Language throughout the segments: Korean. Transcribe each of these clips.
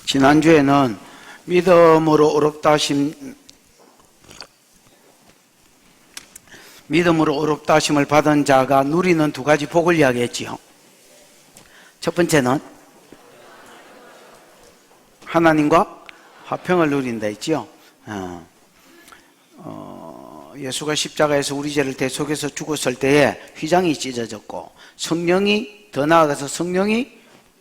지난주에는 믿음으로 어렵다 하심을 받은 자가 누리는 두 가지 복을 이야기했지요. 첫 번째는 하나님과 화평을 누린다 했지요. 예수가 십자가에서 우리 죄를 대속해서 죽었을 때에 휘장이 찢어졌고, 성령이 더 나아가서 성령이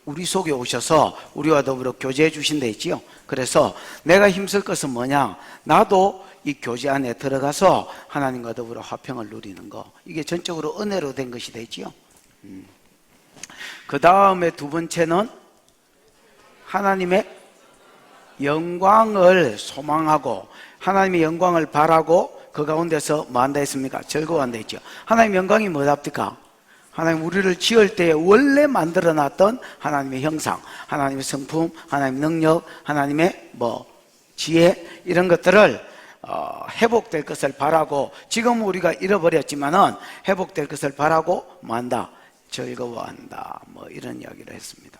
우리 속에 오셔서 우리와 더불어 교제해 주신다 했지요. 그래서 내가 힘쓸 것은 뭐냐, 나도 이 교제 안에 들어가서 하나님과 더불어 화평을 누리는 거, 이게 전적으로 은혜로 된 것이 되지요. 그 다음에 두 번째는 하나님의 영광을 소망하고 하나님의 영광을 바라고 그 가운데서 뭐 한다 했습니까? 즐거워한다 했죠. 하나님의 영광이 뭐답니까? 하나님 우리를 지을 때에 원래 만들어놨던 하나님의 형상, 하나님의 성품, 하나님의 능력, 하나님의 지혜, 이런 것들을 회복될 것을 바라고, 지금 우리가 잃어버렸지만은 회복될 것을 바라고 뭐 한다? 즐거워한다. 이런 이야기를 했습니다.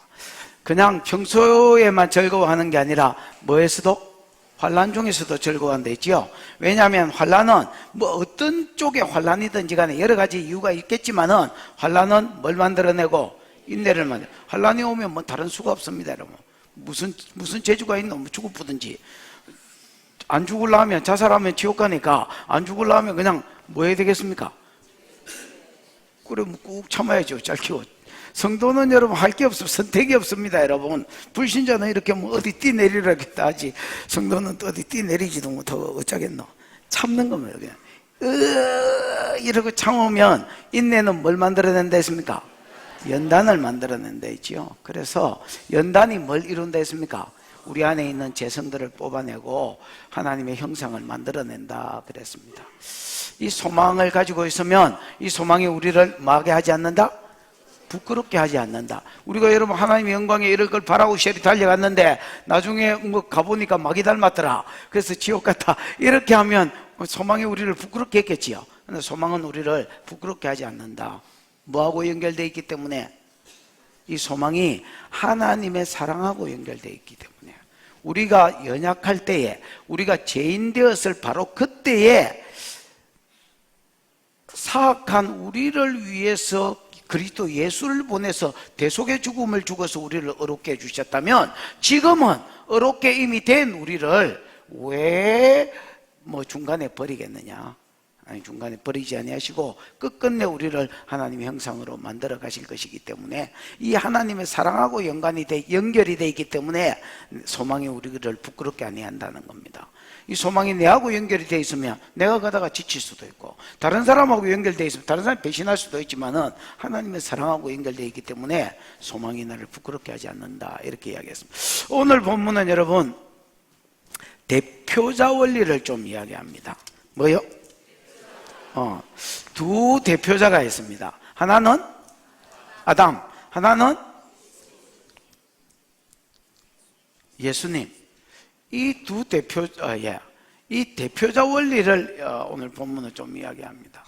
그냥 평소에만 즐거워하는 게 아니라 뭐에서도? 환난 중에서도 즐거워한다 했지요. 왜냐하면 환난은 어떤 쪽의 환난이든지 간에 여러 가지 이유가 있겠지만은, 환난은 뭘 만들어내고? 인내를 만들어. 환난이 오면 다른 수가 없습니다, 여러분. 무슨 재주가 있노? 죽어보든지. 안 죽으려면, 자살하면 지옥 가니까, 안 죽으려면 그냥 뭐 해야 되겠습니까? 그래, 꾹 참아야죠. 잘 키워. 성도는 여러분 할 게 없어. 선택이 없습니다, 여러분. 불신자는 이렇게 어디 뛰내리라겠다 하지, 성도는 또 어디 뛰내리지도 못하고 어쩌겠노? 참는 겁니다, 그냥. 이러고 참으면 인내는 뭘 만들어낸다 했습니까? 연단을 만들어낸다 했지요. 그래서 연단이 뭘 이룬다 했습니까? 우리 안에 있는 재성들을 뽑아내고 하나님의 형상을 만들어낸다 그랬습니다. 이 소망을 가지고 있으면 이 소망이 우리를 뭐하게 하지 않는다? 부끄럽게 하지 않는다. 우리가 여러분 하나님의 영광에 이럴 걸 바라고 쉘이 달려갔는데 나중에 가보니까 마귀 닮았더라, 그래서 지옥 갔다, 이렇게 하면 소망이 우리를 부끄럽게 했겠지요. 그런데 소망은 우리를 부끄럽게 하지 않는다. 뭐하고 연결되어 있기 때문에? 이 소망이 하나님의 사랑하고 연결되어 있기 때문에, 우리가 연약할 때에, 우리가 죄인 되었을 바로 그때에 사악한 우리를 위해서 그리스도 예수를 보내서 대속의 죽음을 죽어서 우리를 어렵게 해주셨다면, 지금은 어렵게 이미 된 우리를 왜 중간에 버리겠느냐? 아니, 중간에 버리지 아니하시고 끝끝내 우리를 하나님의 형상으로 만들어 가실 것이기 때문에, 이 하나님의 사랑하고 연결이 되어 있기 때문에 소망이 우리를 부끄럽게 아니한다는 겁니다. 이 소망이 내하고 연결이 되어 있으면 내가 가다가 지칠 수도 있고, 다른 사람하고 연결되어 있으면 다른 사람이 배신할 수도 있지만은 하나님의 사랑하고 연결되어 있기 때문에 소망이 나를 부끄럽게 하지 않는다, 이렇게 이야기했습니다. 오늘 본문은 여러분 대표자 원리를 좀 이야기합니다. 뭐요? 두 대표자가 있습니다. 하나는 아담, 하나는 예수님. 이 두 이 대표자 원리를 오늘 본문은 좀 이야기합니다.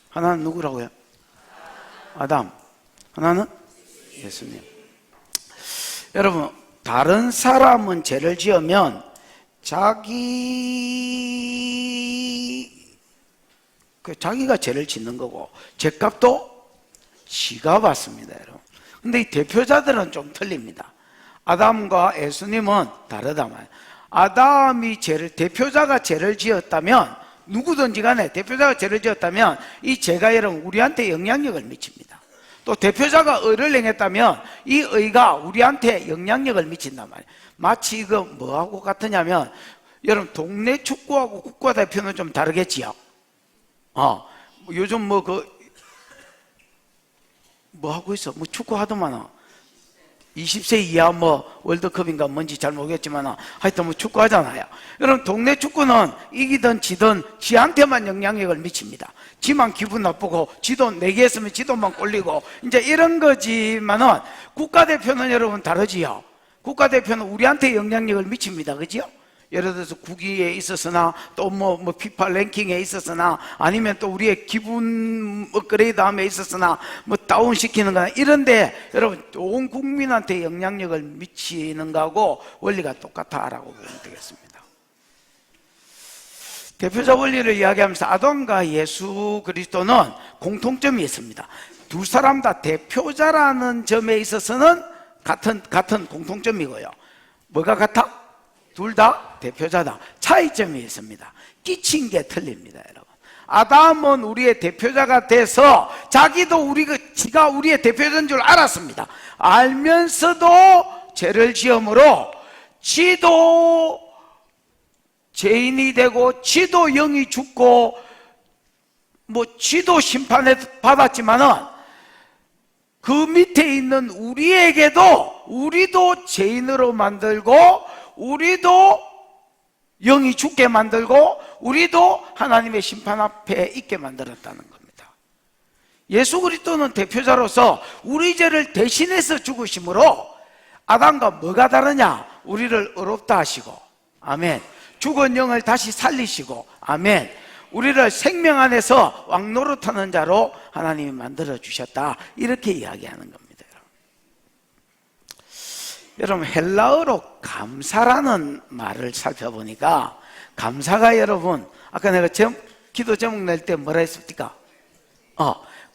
하나는 누구라고요? 아담. 하나는 예수님. 여러분, 다른 사람은 죄를 지으면 자기가 죄를 짓는 거고 죄값도 지가 받습니다, 여러분. 근데 이 대표자들은 좀 틀립니다. 아담과 예수님은 다르다 말이에요. 아담이 대표자가 죄를 지었다면, 누구든지 간에 대표자가 죄를 지었다면 이 죄가 여러분 우리한테 영향력을 미칩니다. 또 대표자가 의를 행했다면 이 의가 우리한테 영향력을 미친단 말이에요. 마치 이거 뭐하고 같으냐면, 여러분 동네 축구하고 국가대표는 좀 다르겠지요. 요즘 뭐 하고 있어? 축구 하더만 20세 이하 월드컵인가 뭔지 잘 모르겠지만 하여튼 축구 하잖아요. 여러분 동네 축구는 이기든 지든 지한테만 영향력을 미칩니다. 지만 기분 나쁘고 지도 내기했으면 지도만 꼴리고 이제 이런 거지만은 국가대표는 여러분 다르지요. 국가대표는 우리한테 영향력을 미칩니다. 그죠? 예를 들어서 국위에 있었으나 또 뭐 피파 랭킹에 있었으나 아니면 또 우리의 기분 업그레이드함에 있었으나 뭐 다운시키는 거나 이런데 여러분 온 국민한테 영향력을 미치는 거하고 원리가 똑같다라고 보면 되겠습니다. 대표자 원리를 이야기하면서 아담과 예수 그리스도는 공통점이 있습니다. 두 사람 다 대표자라는 점에 있어서는 같은 공통점이고요. 뭐가 같아? 둘 다 대표자다. 차이점이 있습니다. 끼친 게 틀립니다, 여러분. 아담은 우리의 대표자가 돼서 자기도 지가 우리의 대표자인 줄 알았습니다. 알면서도 죄를 지음으로 지도 죄인이 되고 지도 영이 죽고 뭐 지도 심판을 받았지만은 그 밑에 있는 우리도 죄인으로 만들고 우리도 영이 죽게 만들고 우리도 하나님의 심판 앞에 있게 만들었다는 겁니다. 예수 그리스도는 대표자로서 우리 죄를 대신해서 죽으심으로 아담과 뭐가 다르냐? 우리를 의롭다 하시고 아멘. 죽은 영을 다시 살리시고 아멘. 우리를 생명 안에서 왕노릇하는 자로 하나님이 만들어 주셨다. 이렇게 이야기하는 겁니다. 여러분 헬라어로 감사라는 말을 살펴보니까 감사가 여러분 아까 내가 기도 제목 낼 때 뭐라 했습니까?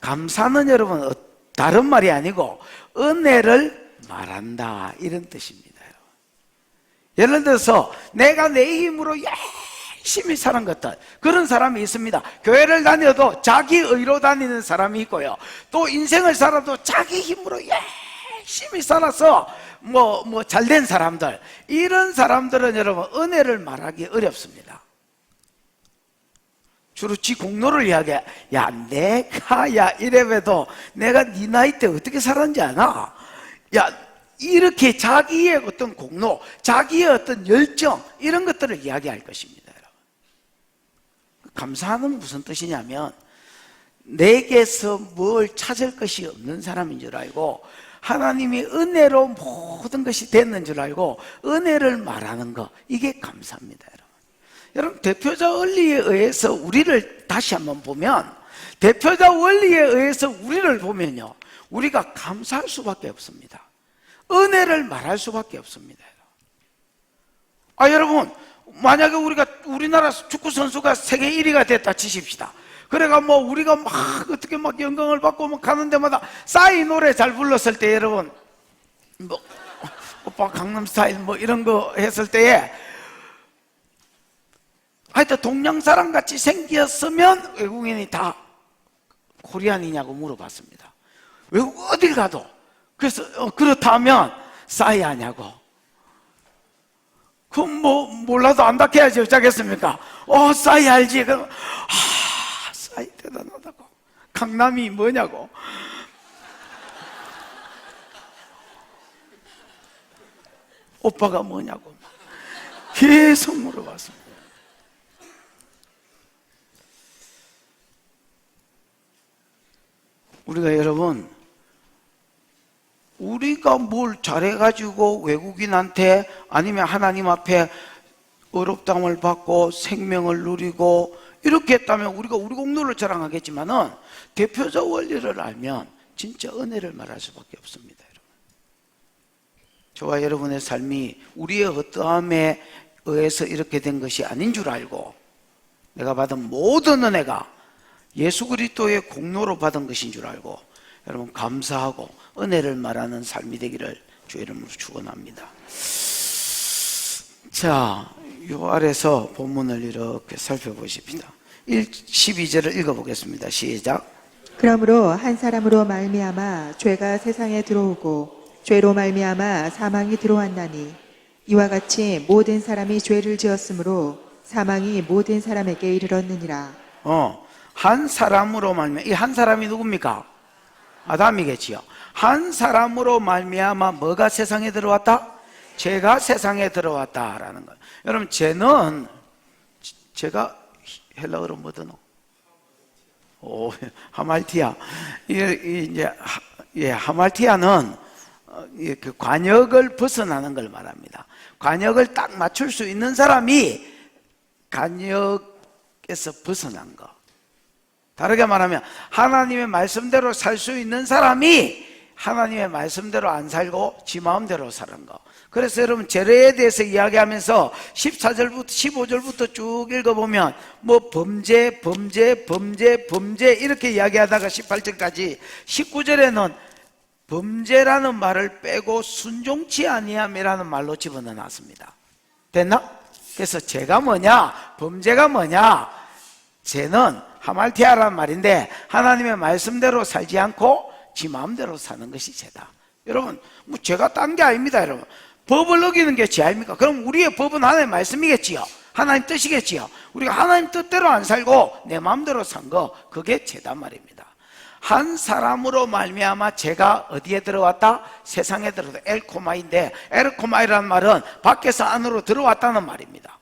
감사는 여러분 다른 말이 아니고 은혜를 말한다 이런 뜻입니다. 예를 들어서 내가 내 힘으로 열심히 사는 것들 그런 사람이 있습니다. 교회를 다녀도 자기 의로 다니는 사람이 있고요. 또 인생을 살아도 자기 힘으로 열심히 살아서 뭐 잘된 사람들 이런 사람들은 여러분 은혜를 말하기 어렵습니다. 주로 지 공로를 이야기해. 내가 이래봬도 내가 네 나이 때 어떻게 살았는지 아나? 이렇게 자기의 어떤 공로, 자기의 어떤 열정 이런 것들을 이야기할 것입니다. 여러분. 감사는 무슨 뜻이냐면 내게서 뭘 찾을 것이 없는 사람인 줄 알고 하나님이 은혜로 모든 것이 됐는 줄 알고 은혜를 말하는 거 이게 감사입니다. 여러분 대표자 원리에 의해서 우리를 다시 한번 보면 대표자 원리에 의해서 우리를 보면요 우리가 감사할 수밖에 없습니다. 은혜를 말할 수밖에 없습니다. 여러분 만약에 우리나라 축구 선수가 세계 1위가 됐다 치십시다. 그래가 우리가 어떻게 영광을 받고 가는 데마다 싸이 노래 잘 불렀을 때 여러분 오빠 강남스타일 이런 거 했을 때에 하여튼 동양 사람 같이 생겼으면 외국인이 다 코리안이냐고 물어봤습니다. 외국 어딜 가도 그래서 그렇다면 싸이 하냐고. 그럼 몰라도 안다게 해야지 어쩌겠습니까? 싸이 알지? 그럼 싸이 대단하다고. 강남이 뭐냐고. 오빠가 뭐냐고 계속 물어봤습니다. 우리가 여러분 우리가 뭘 잘해가지고 외국인한테 아니면 하나님 앞에 의롭다함을 받고 생명을 누리고 이렇게 했다면 우리가 우리 공로를 자랑하겠지만은 대표자 원리를 알면 진짜 은혜를 말할 수밖에 없습니다. 여러분. 저와 여러분의 삶이 우리의 어떠함에 의해서 이렇게 된 것이 아닌 줄 알고 내가 받은 모든 은혜가 예수 그리스도의 공로로 받은 것인 줄 알고 여러분 감사하고 은혜를 말하는 삶이 되기를 주의 이름으로 축원합니다. 자, 요 아래서 본문을 이렇게 살펴보십시다. 12절을 읽어보겠습니다. 시작. 그러므로 한 사람으로 말미암아 죄가 세상에 들어오고 죄로 말미암아 사망이 들어왔나니 이와 같이 모든 사람이 죄를 지었으므로 사망이 모든 사람에게 이르렀느니라. 한 사람으로 말미암아 이 한 사람이 누굽니까? 아담이겠지요. 한 사람으로 말미암아 뭐가 세상에 들어왔다? 죄가 세상에 들어왔다라는 거예요. 여러분 죄는 제가 헬라어로 뭐더노? 하말티아. 하말티아는 그 관역을 벗어나는 걸 말합니다. 관역을 딱 맞출 수 있는 사람이 관역에서 벗어난 거. 다르게 말하면 하나님의 말씀대로 살 수 있는 사람이 하나님의 말씀대로 안 살고 지 마음대로 사는 거. 그래서 여러분 죄에 대해서 이야기하면서 14절부터 15절부터 쭉 읽어보면 뭐 범죄 이렇게 이야기하다가 18절까지 19절에는 범죄라는 말을 빼고 순종치 아니함이라는 말로 집어넣어놨습니다. 됐나? 그래서 죄가 뭐냐? 범죄가 뭐냐? 죄는 하말티아라는 말인데 하나님의 말씀대로 살지 않고 지 마음대로 사는 것이 죄다. 여러분 뭐 죄가 딴 게 아닙니다. 여러분 법을 어기는 게 죄 아닙니까? 그럼 우리의 법은 하나님의 말씀이겠지요. 하나님 뜻이겠지요. 우리가 하나님 뜻대로 안 살고 내 마음대로 산 거, 그게 죄단 말입니다. 한 사람으로 말미암아 죄가 어디에 들어왔다? 세상에 들어왔다. 엘코마인데, 엘코마이라는 말은 밖에서 안으로 들어왔다는 말입니다.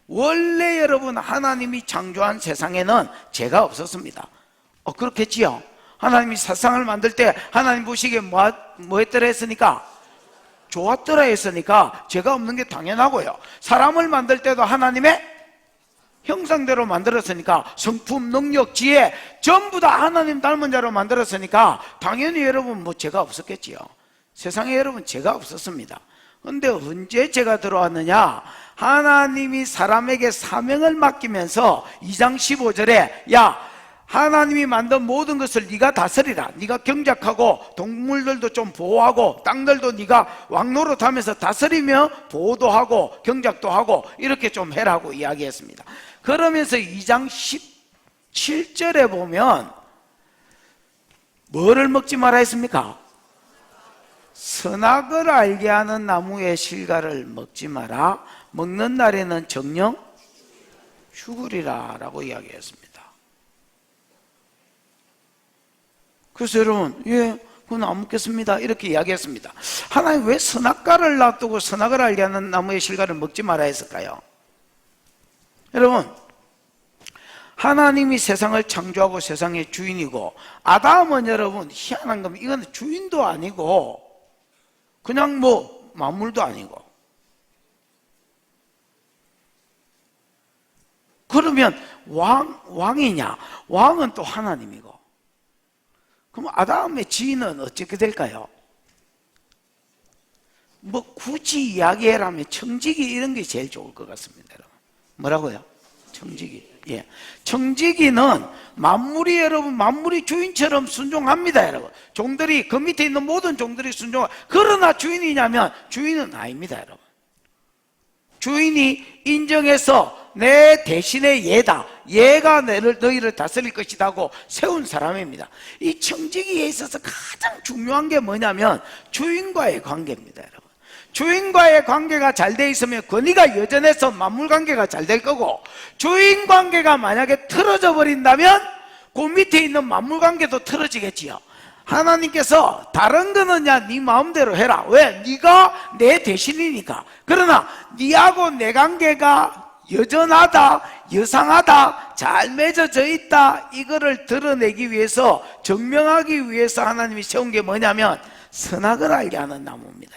원래 여러분 하나님이 창조한 세상에는 죄가 없었습니다. 그렇겠지요. 하나님이 세상을 만들 때 하나님 보시기에 뭐 했더라 했으니까? 좋았더라 했으니까 죄가 없는 게 당연하고요. 사람을 만들 때도 하나님의 형상대로 만들었으니까 성품, 능력, 지혜 전부 다 하나님 닮은 자로 만들었으니까 당연히 여러분 뭐 죄가 없었겠지요. 세상에 여러분 죄가 없었습니다. 근데 언제 죄가 들어왔느냐? 하나님이 사람에게 사명을 맡기면서 2장 15절에 야 하나님이 만든 모든 것을 네가 다스리라. 네가 경작하고 동물들도 좀 보호하고 땅들도 네가 왕노릇하면서 다스리며 보호도 하고 경작도 하고 이렇게 좀 해라고 이야기했습니다. 그러면서 2장 17절에 보면 뭐를 먹지 마라 했습니까? 선악을 알게 하는 나무의 실과를 먹지 마라. 먹는 날에는 정녕 죽으리라 라고 이야기했습니다. 그래서 여러분 그건 안 먹겠습니다 이렇게 이야기했습니다. 하나님 왜 선악과를 놔두고 선악을 알게 하는 나무의 실과를 먹지 말아야 했을까요? 여러분 하나님이 세상을 창조하고 세상의 주인이고 아담은 여러분 희한한 겁니다. 이건 주인도 아니고 그냥 뭐 만물도 아니고 그러면 왕이냐? 왕은 또 하나님이고 그럼 아담의 지위는 어떻게 될까요? 뭐 굳이 이야기해라면 청지기 이런 게 제일 좋을 것 같습니다. 여러분. 뭐라고요? 청지기. 예. 청지기는 만물이 여러분 만물이 주인처럼 순종합니다. 여러분. 종들이 그 밑에 있는 모든 종들이 순종하. 그러나 주인이냐면 주인은 아닙니다. 여러분. 주인이 인정해서 내 대신에 얘다. 얘가 너희를 다스릴 것이다 하고 세운 사람입니다. 이 청지기에 있어서 가장 중요한 게 뭐냐면 주인과의 관계입니다. 여러분. 주인과의 관계가 잘 돼 있으면 권위가 여전해서 만물 관계가 잘 될 거고 주인 관계가 만약에 틀어져 버린다면 그 밑에 있는 만물 관계도 틀어지겠지요. 하나님께서 다른 거는 네 마음대로 해라. 왜? 네가 내 대신이니까. 그러나 네하고 내 관계가 여전하다, 여상하다, 잘 맺어져 있다 이거를 드러내기 위해서 증명하기 위해서 하나님이 세운 게 뭐냐면 선악을 알게 하는 나무입니다.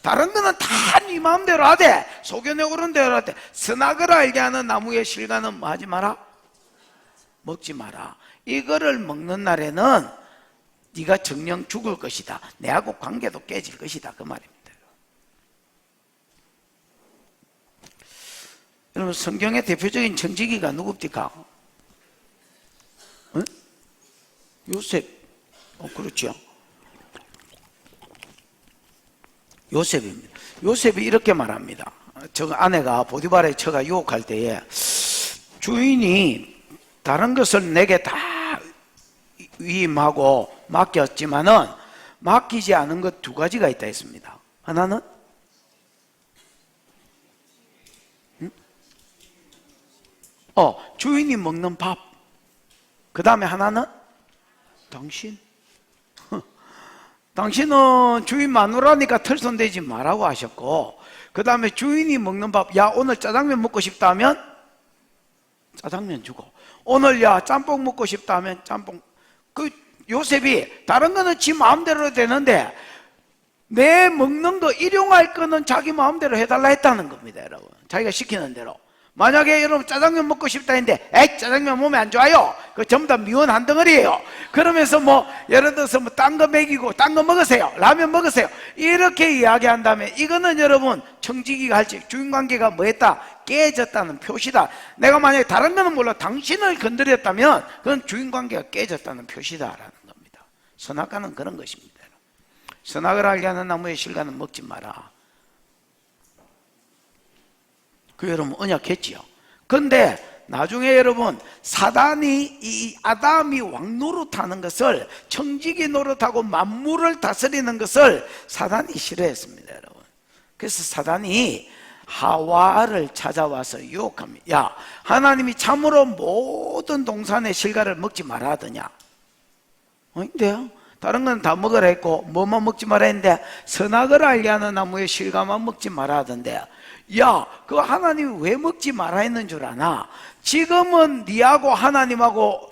다른 거는 다 네 마음대로 하되 속여내 오른 대로 하되 선악을 알게 하는 나무의 실과는 뭐 하지 마라? 먹지 마라. 이거를 먹는 날에는 네가 정녕 죽을 것이다. 내하고 관계도 깨질 것이다. 그 말입니다. 여러분 성경의 대표적인 청지기가 누굽니까? 응? 요셉. 그렇죠. 요셉입니다. 요셉이 이렇게 말합니다. 저 아내가 보디발의 처가 유혹할 때에 주인이 다른 것을 내게 다 위임하고 맡겼지만은 맡기지 않은 것 두 가지가 있다 했습니다. 하나는 주인이 먹는 밥. 그 다음에 하나는 당신. 당신은 주인 마누라니까 털손대지 말라고 하셨고 그 다음에 주인이 먹는 밥. 야 오늘 짜장면 먹고 싶다 하면 짜장면 주고 오늘 야 짬뽕 먹고 싶다 하면 짬뽕. 그 요셉이 다른 거는 지 마음대로 되는데 내 먹는 거, 일용할 거는 자기 마음대로 해달라 했다는 겁니다, 여러분. 자기가 시키는 대로. 만약에 여러분 짜장면 먹고 싶다 했는데, 에이, 짜장면 몸에 안 좋아요. 그거 전부 다 미원 한 덩어리예요. 그러면서 예를 들어서 딴 거 먹이고, 딴 거 먹으세요. 라면 먹으세요. 이렇게 이야기한다면, 이거는 여러분, 청지기가 할지, 주인관계가 뭐 했다? 깨졌다는 표시다. 내가 만약에 다른 거는 몰라, 당신을 건드렸다면, 그건 주인관계가 깨졌다는 표시다라는 겁니다. 선악과는 그런 것입니다. 선악을 알게 하는 나무의 실과는 먹지 마라. 그 여러분 언약했지요. 그런데 나중에 여러분 사단이 이 아담이 왕노릇하는 것을, 청지기 노릇하고 만물을 다스리는 것을 사단이 싫어했습니다, 여러분. 그래서 사단이 하와를 찾아와서 유혹합니다. 야, 하나님이 참으로 모든 동산의 실과를 먹지 말아 하더냐? 아닌데요? 다른 건 다 먹으라 했고 뭐만 먹지 마라 했는데 선악을 알게 하는 나무의 실과만 먹지 마라 하던데, 야, 그거 하나님이 왜 먹지 마라 했는 줄 아나? 지금은 니하고 하나님하고,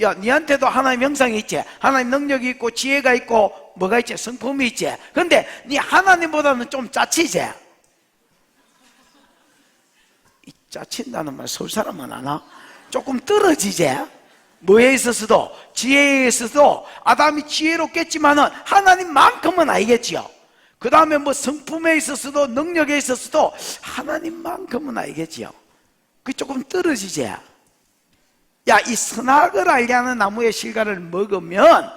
야, 니한테도 하나님 형상이 있지, 하나님 능력이 있고 지혜가 있고 뭐가 있지, 성품이 있지. 근데 니 하나님보다는 좀 짜치지. 이 짜친다는 말 서울 사람은 아나? 조금 떨어지지. 뭐에 있어서도, 지혜에 있어서도 아담이 지혜롭겠지만은 하나님만큼은 알겠지요. 그 다음에 성품에 있어서도, 능력에 있어서도 하나님만큼은 알겠지요. 그게 조금 떨어지지. 야, 이 선악을 알게 하는 나무의 실과를 먹으면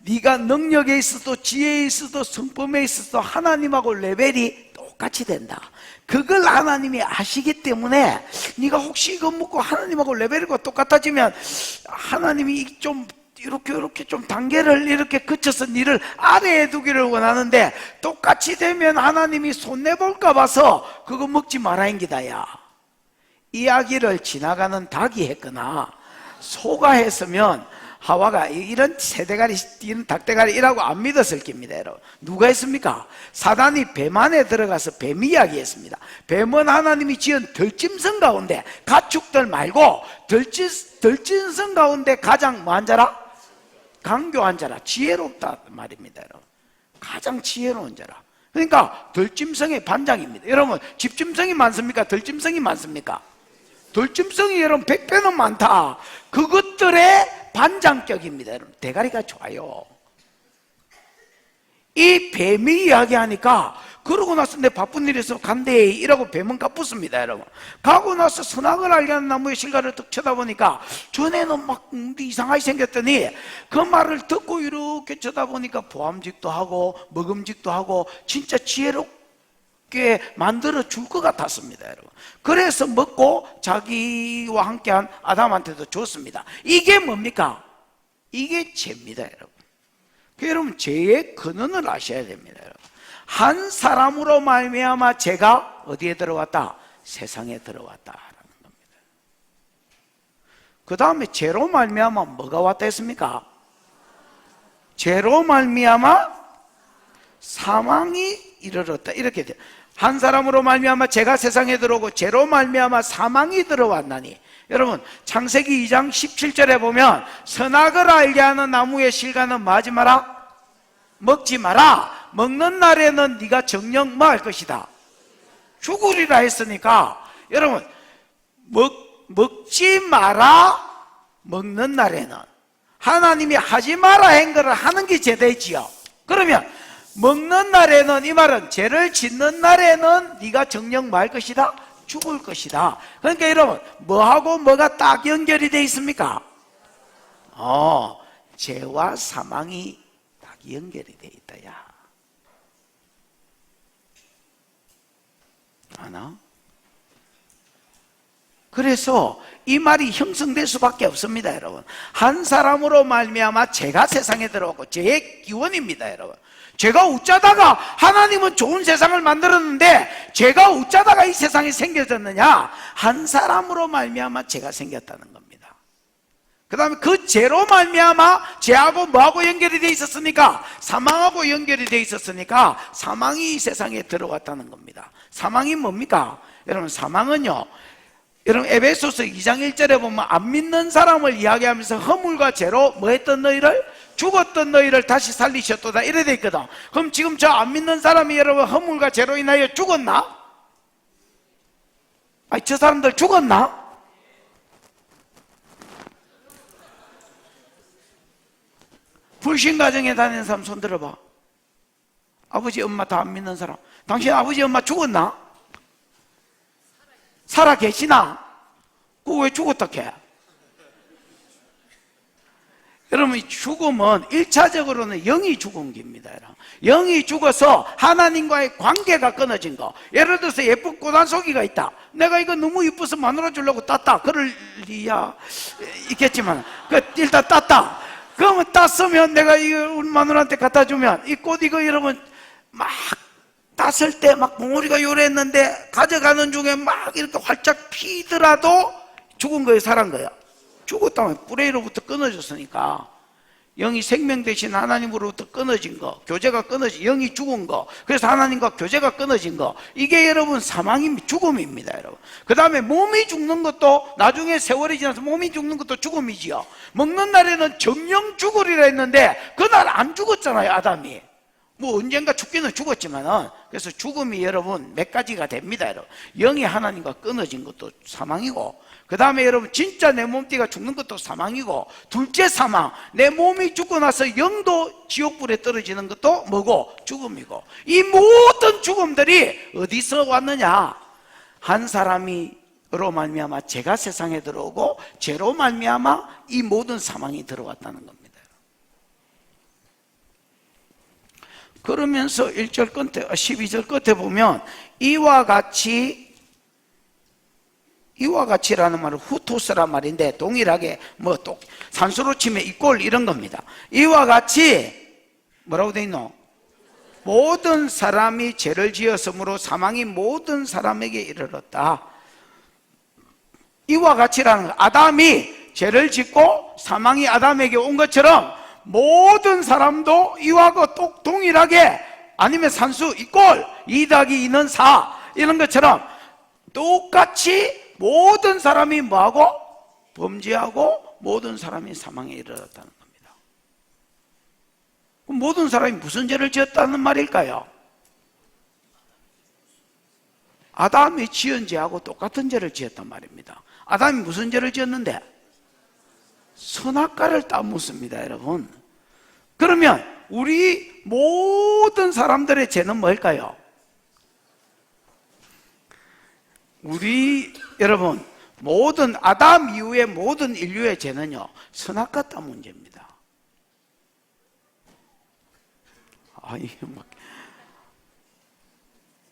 네가 능력에 있어도, 지혜에 있어도, 성품에 있어도 하나님하고 레벨이 똑같이 된다. 그걸 하나님이 아시기 때문에 네가 혹시 이거 먹고 하나님하고 레벨이 똑같아지면 하나님이 좀 이렇게 좀 단계를 이렇게 거쳐서 니를 아래에 두기를 원하는데, 똑같이 되면 하나님이 손해볼까 봐서 그거 먹지 마라 인기다. 야, 이야기를 지나가는 닭이 했거나 소가 했으면 하와가 이런 새대가리, 이런 닭대가리 이라고 안 믿었을 겁니다, 여러분. 누가 했습니까? 사단이 뱀 안에 들어가서 뱀 이야기 했습니다. 뱀은 하나님이 지은 들짐승 가운데, 가축들 말고 들짐승 가운데 가장 뭐한 자라? 강교한 자라, 지혜롭다 말입니다, 여러분. 가장 지혜로운 자라. 그러니까 들짐승의 반장입니다. 여러분, 집짐승이 많습니까? 들짐승이 많습니까? 들짐승이 여러분 100배는 많다. 그것들의 반장격입니다, 여러분. 대가리가 좋아요. 이 뱀이 이야기하니까, 그러고 나서 내 바쁜 일이 있어 간대 이라고 뱀은 까붙습니다, 여러분. 가고 나서 선악을 알게 하는 나무의 실과를 딱 쳐다보니까 전에는 막 이상하게 생겼더니, 그 말을 듣고 이렇게 쳐다보니까 보암직도 하고 먹음직도 하고 진짜 지혜롭게 만들어 줄 것 같았습니다, 여러분. 그래서 먹고 자기와 함께한 아담한테도 줬습니다. 이게 뭡니까? 이게 죄입니다, 여러분. 여러분, 죄의 근원을 아셔야 됩니다, 여러분. 한 사람으로 말미암아 죄가 어디에 들어왔다? 세상에 들어왔다라는 겁니다. 그 다음에 죄로 말미암아 뭐가 왔다 했습니까? 죄로 말미암아 사망이 이르렀다, 이렇게 돼요. 한 사람으로 말미암아 죄가 세상에 들어오고 죄로 말미암아 사망이 들어왔나니. 여러분, 창세기 2장 17절에 보면 선악을 알게 하는 나무의 실과는 뭐 하지 마라? 먹지 마라. 먹는 날에는 네가 정녕 뭐 할 것이다? 죽으리라 했으니까, 여러분, 먹지 마라. 먹는 날에는 하나님이 하지 마라 한 거를 하는 게 죄되지요. 그러면 먹는 날에는, 이 말은 죄를 짓는 날에는 네가 정녕 뭐 할 것이다? 죽을 것이다. 그러니까 여러분, 뭐하고 뭐가 딱 연결이 돼 있습니까? 죄와 사망이 딱 연결이 돼 있다. 야, 아나? 그래서 이 말이 형성될 수밖에 없습니다, 여러분. 한 사람으로 말미암아 죄가 세상에 들어왔고, 죄의 기원입니다, 여러분. 죄가 웃자다가, 하나님은 좋은 세상을 만들었는데 죄가 웃자다가 이 세상이 생겨졌느냐? 한 사람으로 말미암아 죄가 생겼다는 겁니다. 그 다음에 그 죄로 말미암아 죄하고 뭐하고 연결이 돼 있었습니까? 사망하고 연결이 돼 있었으니까 사망이 이 세상에 들어왔다는 겁니다. 사망이 뭡니까? 여러분, 사망은요, 여러분 에베소서 2장 1절에 보면 안 믿는 사람을 이야기하면서 허물과 죄로 뭐 했던 너희를? 죽었던 너희를 다시 살리셨도다 이래 돼 있거든. 그럼 지금 저 안 믿는 사람이 여러분 허물과 죄로 인하여 죽었나? 아니 저 사람들 죽었나? 불신 가정에 다니는 사람 손 들어봐. 아버지 엄마 다 안 믿는 사람. 당신 아버지 엄마 죽었나? 살아 계시나? 그거 왜 죽었다 캐? 여러분 이 죽음은 1차적으로는 영이 죽은 겁니다. 영이 죽어서 하나님과의 관계가 끊어진 거. 예를 들어서 예쁜 꽃한송이가 있다. 내가 이거 너무 이뻐서 마누라 주려고 땄다. 그럴 리야 있겠지만 일단 땄다. 그러면 땄으면 내가 이거 우리 마누라한테 갖다 주면 이 꽃 이거 여러분 막 땄을 때 막 봉우리가 요랬는데 가져가는 중에 막 이렇게 활짝 피더라도 죽은 거예요, 살은 거예요? 죽었다면 뿌레이로부터 끊어졌으니까. 영이 생명 대신 하나님으로부터 끊어진 거, 교제가 끊어진, 영이 죽은 거, 그래서 하나님과 교제가 끊어진 거, 이게 여러분 사망입니다. 죽음입니다, 여러분. 그 다음에 몸이 죽는 것도 나중에 세월이 지나서 몸이 죽는 것도 죽음이지요. 먹는 날에는 정령 죽으리라 했는데 그날 안 죽었잖아요, 아담이. 뭐 언젠가 죽기는 죽었지만은. 그래서 죽음이 여러분 몇 가지가 됩니다, 여러분. 영이 하나님과 끊어진 것도 사망이고, 그 다음에 여러분 진짜 내 몸띠가 죽는 것도 사망이고, 둘째 사망, 내 몸이 죽고 나서 영도 지옥불에 떨어지는 것도 뭐고? 죽음이고. 이 모든 죽음들이 어디서 왔느냐? 한 사람이로 말미암아 죄가 세상에 들어오고 죄로 말미암아 이 모든 사망이 들어왔다는 겁니다. 그러면서 1절 끝에 12절 끝에 보면 이와 같이라는 말은 후토스란 말인데 동일하게 뭐 또 산수로 치면 이꼴 이런 겁니다. 이와 같이 뭐라고 돼 있노? 모든 사람이 죄를 지었으므로 사망이 모든 사람에게 이르렀다. 이와 같이라는 거, 아담이 죄를 짓고 사망이 아담에게 온 것처럼 모든 사람도 이와 똑 동일하게, 아니면 산수 이꼴 2 더하기 2는 4 이런 것처럼 똑같이 모든 사람이 뭐하고? 범죄하고 모든 사람이 사망에 이르렀다는 겁니다. 그럼 모든 사람이 무슨 죄를 지었다는 말일까요? 아담이 지은 죄하고 똑같은 죄를 지었단 말입니다. 아담이 무슨 죄를 지었는데? 선악과를 따먹습니다, 여러분. 그러면 우리 모든 사람들의 죄는 뭘까요? 우리 여러분 모든 아담 이후의 모든 인류의 죄는요 선악과 따 문제입니다.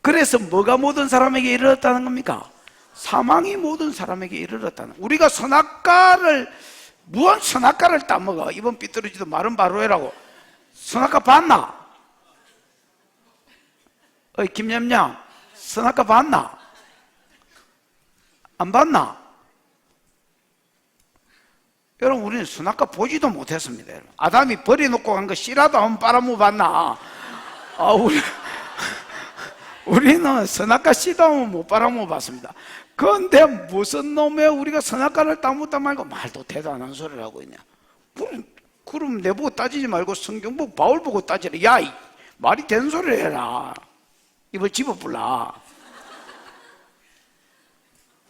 그래서 뭐가 모든 사람에게 이르렀다는 겁니까? 사망이 모든 사람에게 이르렀다는. 우리가 선악과를 무언 선악과를 따먹어. 이번 삐뚤어지도 말은 바로 해라고. 선악과 봤나? 김냠냠 선악과 봤나? 안 봤나? 여러분 우리는 선악과 보지도 못했습니다. 아담이 버려놓고 간 거 씨라도 한번 빨아먹어 봤나? 우리는 선악과 씨도 한번 못 빨아먹어 봤습니다. 그런데 무슨 놈에 우리가 선악과를 따먹다 말고 말도 대도 안 하는 소리를 하고 있냐? 그럼 내 보고 따지지 말고 성경 보고 바울 보고 따지라. 야, 말이 되는 소리를 해라. 입을 집어불라.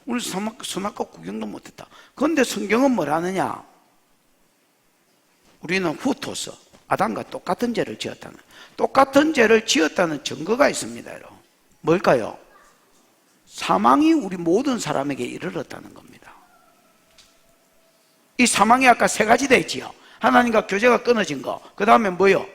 우리 선악과 구경도 못했다. 그런데 성경은 뭘 하느냐? 우리는 후토스, 아담과 똑같은 죄를 지었다는, 똑같은 죄를 지었다는 증거가 있습니다. 여러분. 뭘까요? 사망이 우리 모든 사람에게 이르렀다는 겁니다. 이 사망이 아까 세 가지 돼 있지요. 하나님과 교제가 끊어진 거, 그 다음에 뭐요?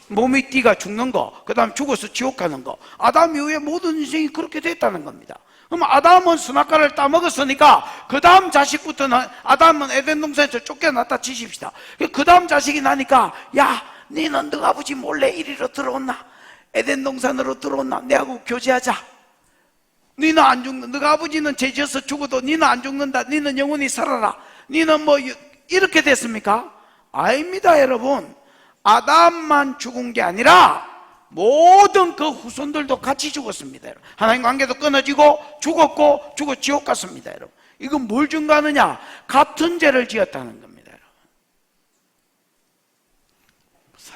몸이 띠가 죽는 거, 그 다음에 죽어서 지옥 가는 거. 아담 이후에 모든 인생이 그렇게 됐다는 겁니다. 그럼 아담은 선악과를 따먹었으니까 그 다음 자식부터는, 아담은 에덴 동산에서 쫓겨났다 치십시다. 그 다음 자식이 나니까, 야, 너는 너 아버지 몰래 이리로 들어온나? 에덴 동산으로 들어온나? 내하고 교제하자. 너는 안 죽는, 너가 아버지는 죄 지어서 죽어도 너는 안 죽는다. 너는 영원히 살아라. 너는 뭐 이렇게 됐습니까? 아닙니다, 여러분. 아담만 죽은 게 아니라 모든 그 후손들도 같이 죽었습니다. 여러분. 하나님 관계도 끊어지고 죽었고 죽어 지옥 갔습니다. 여러분. 이건 뭘 증거하느냐? 같은 죄를 지었다는 겁니다. 여러분.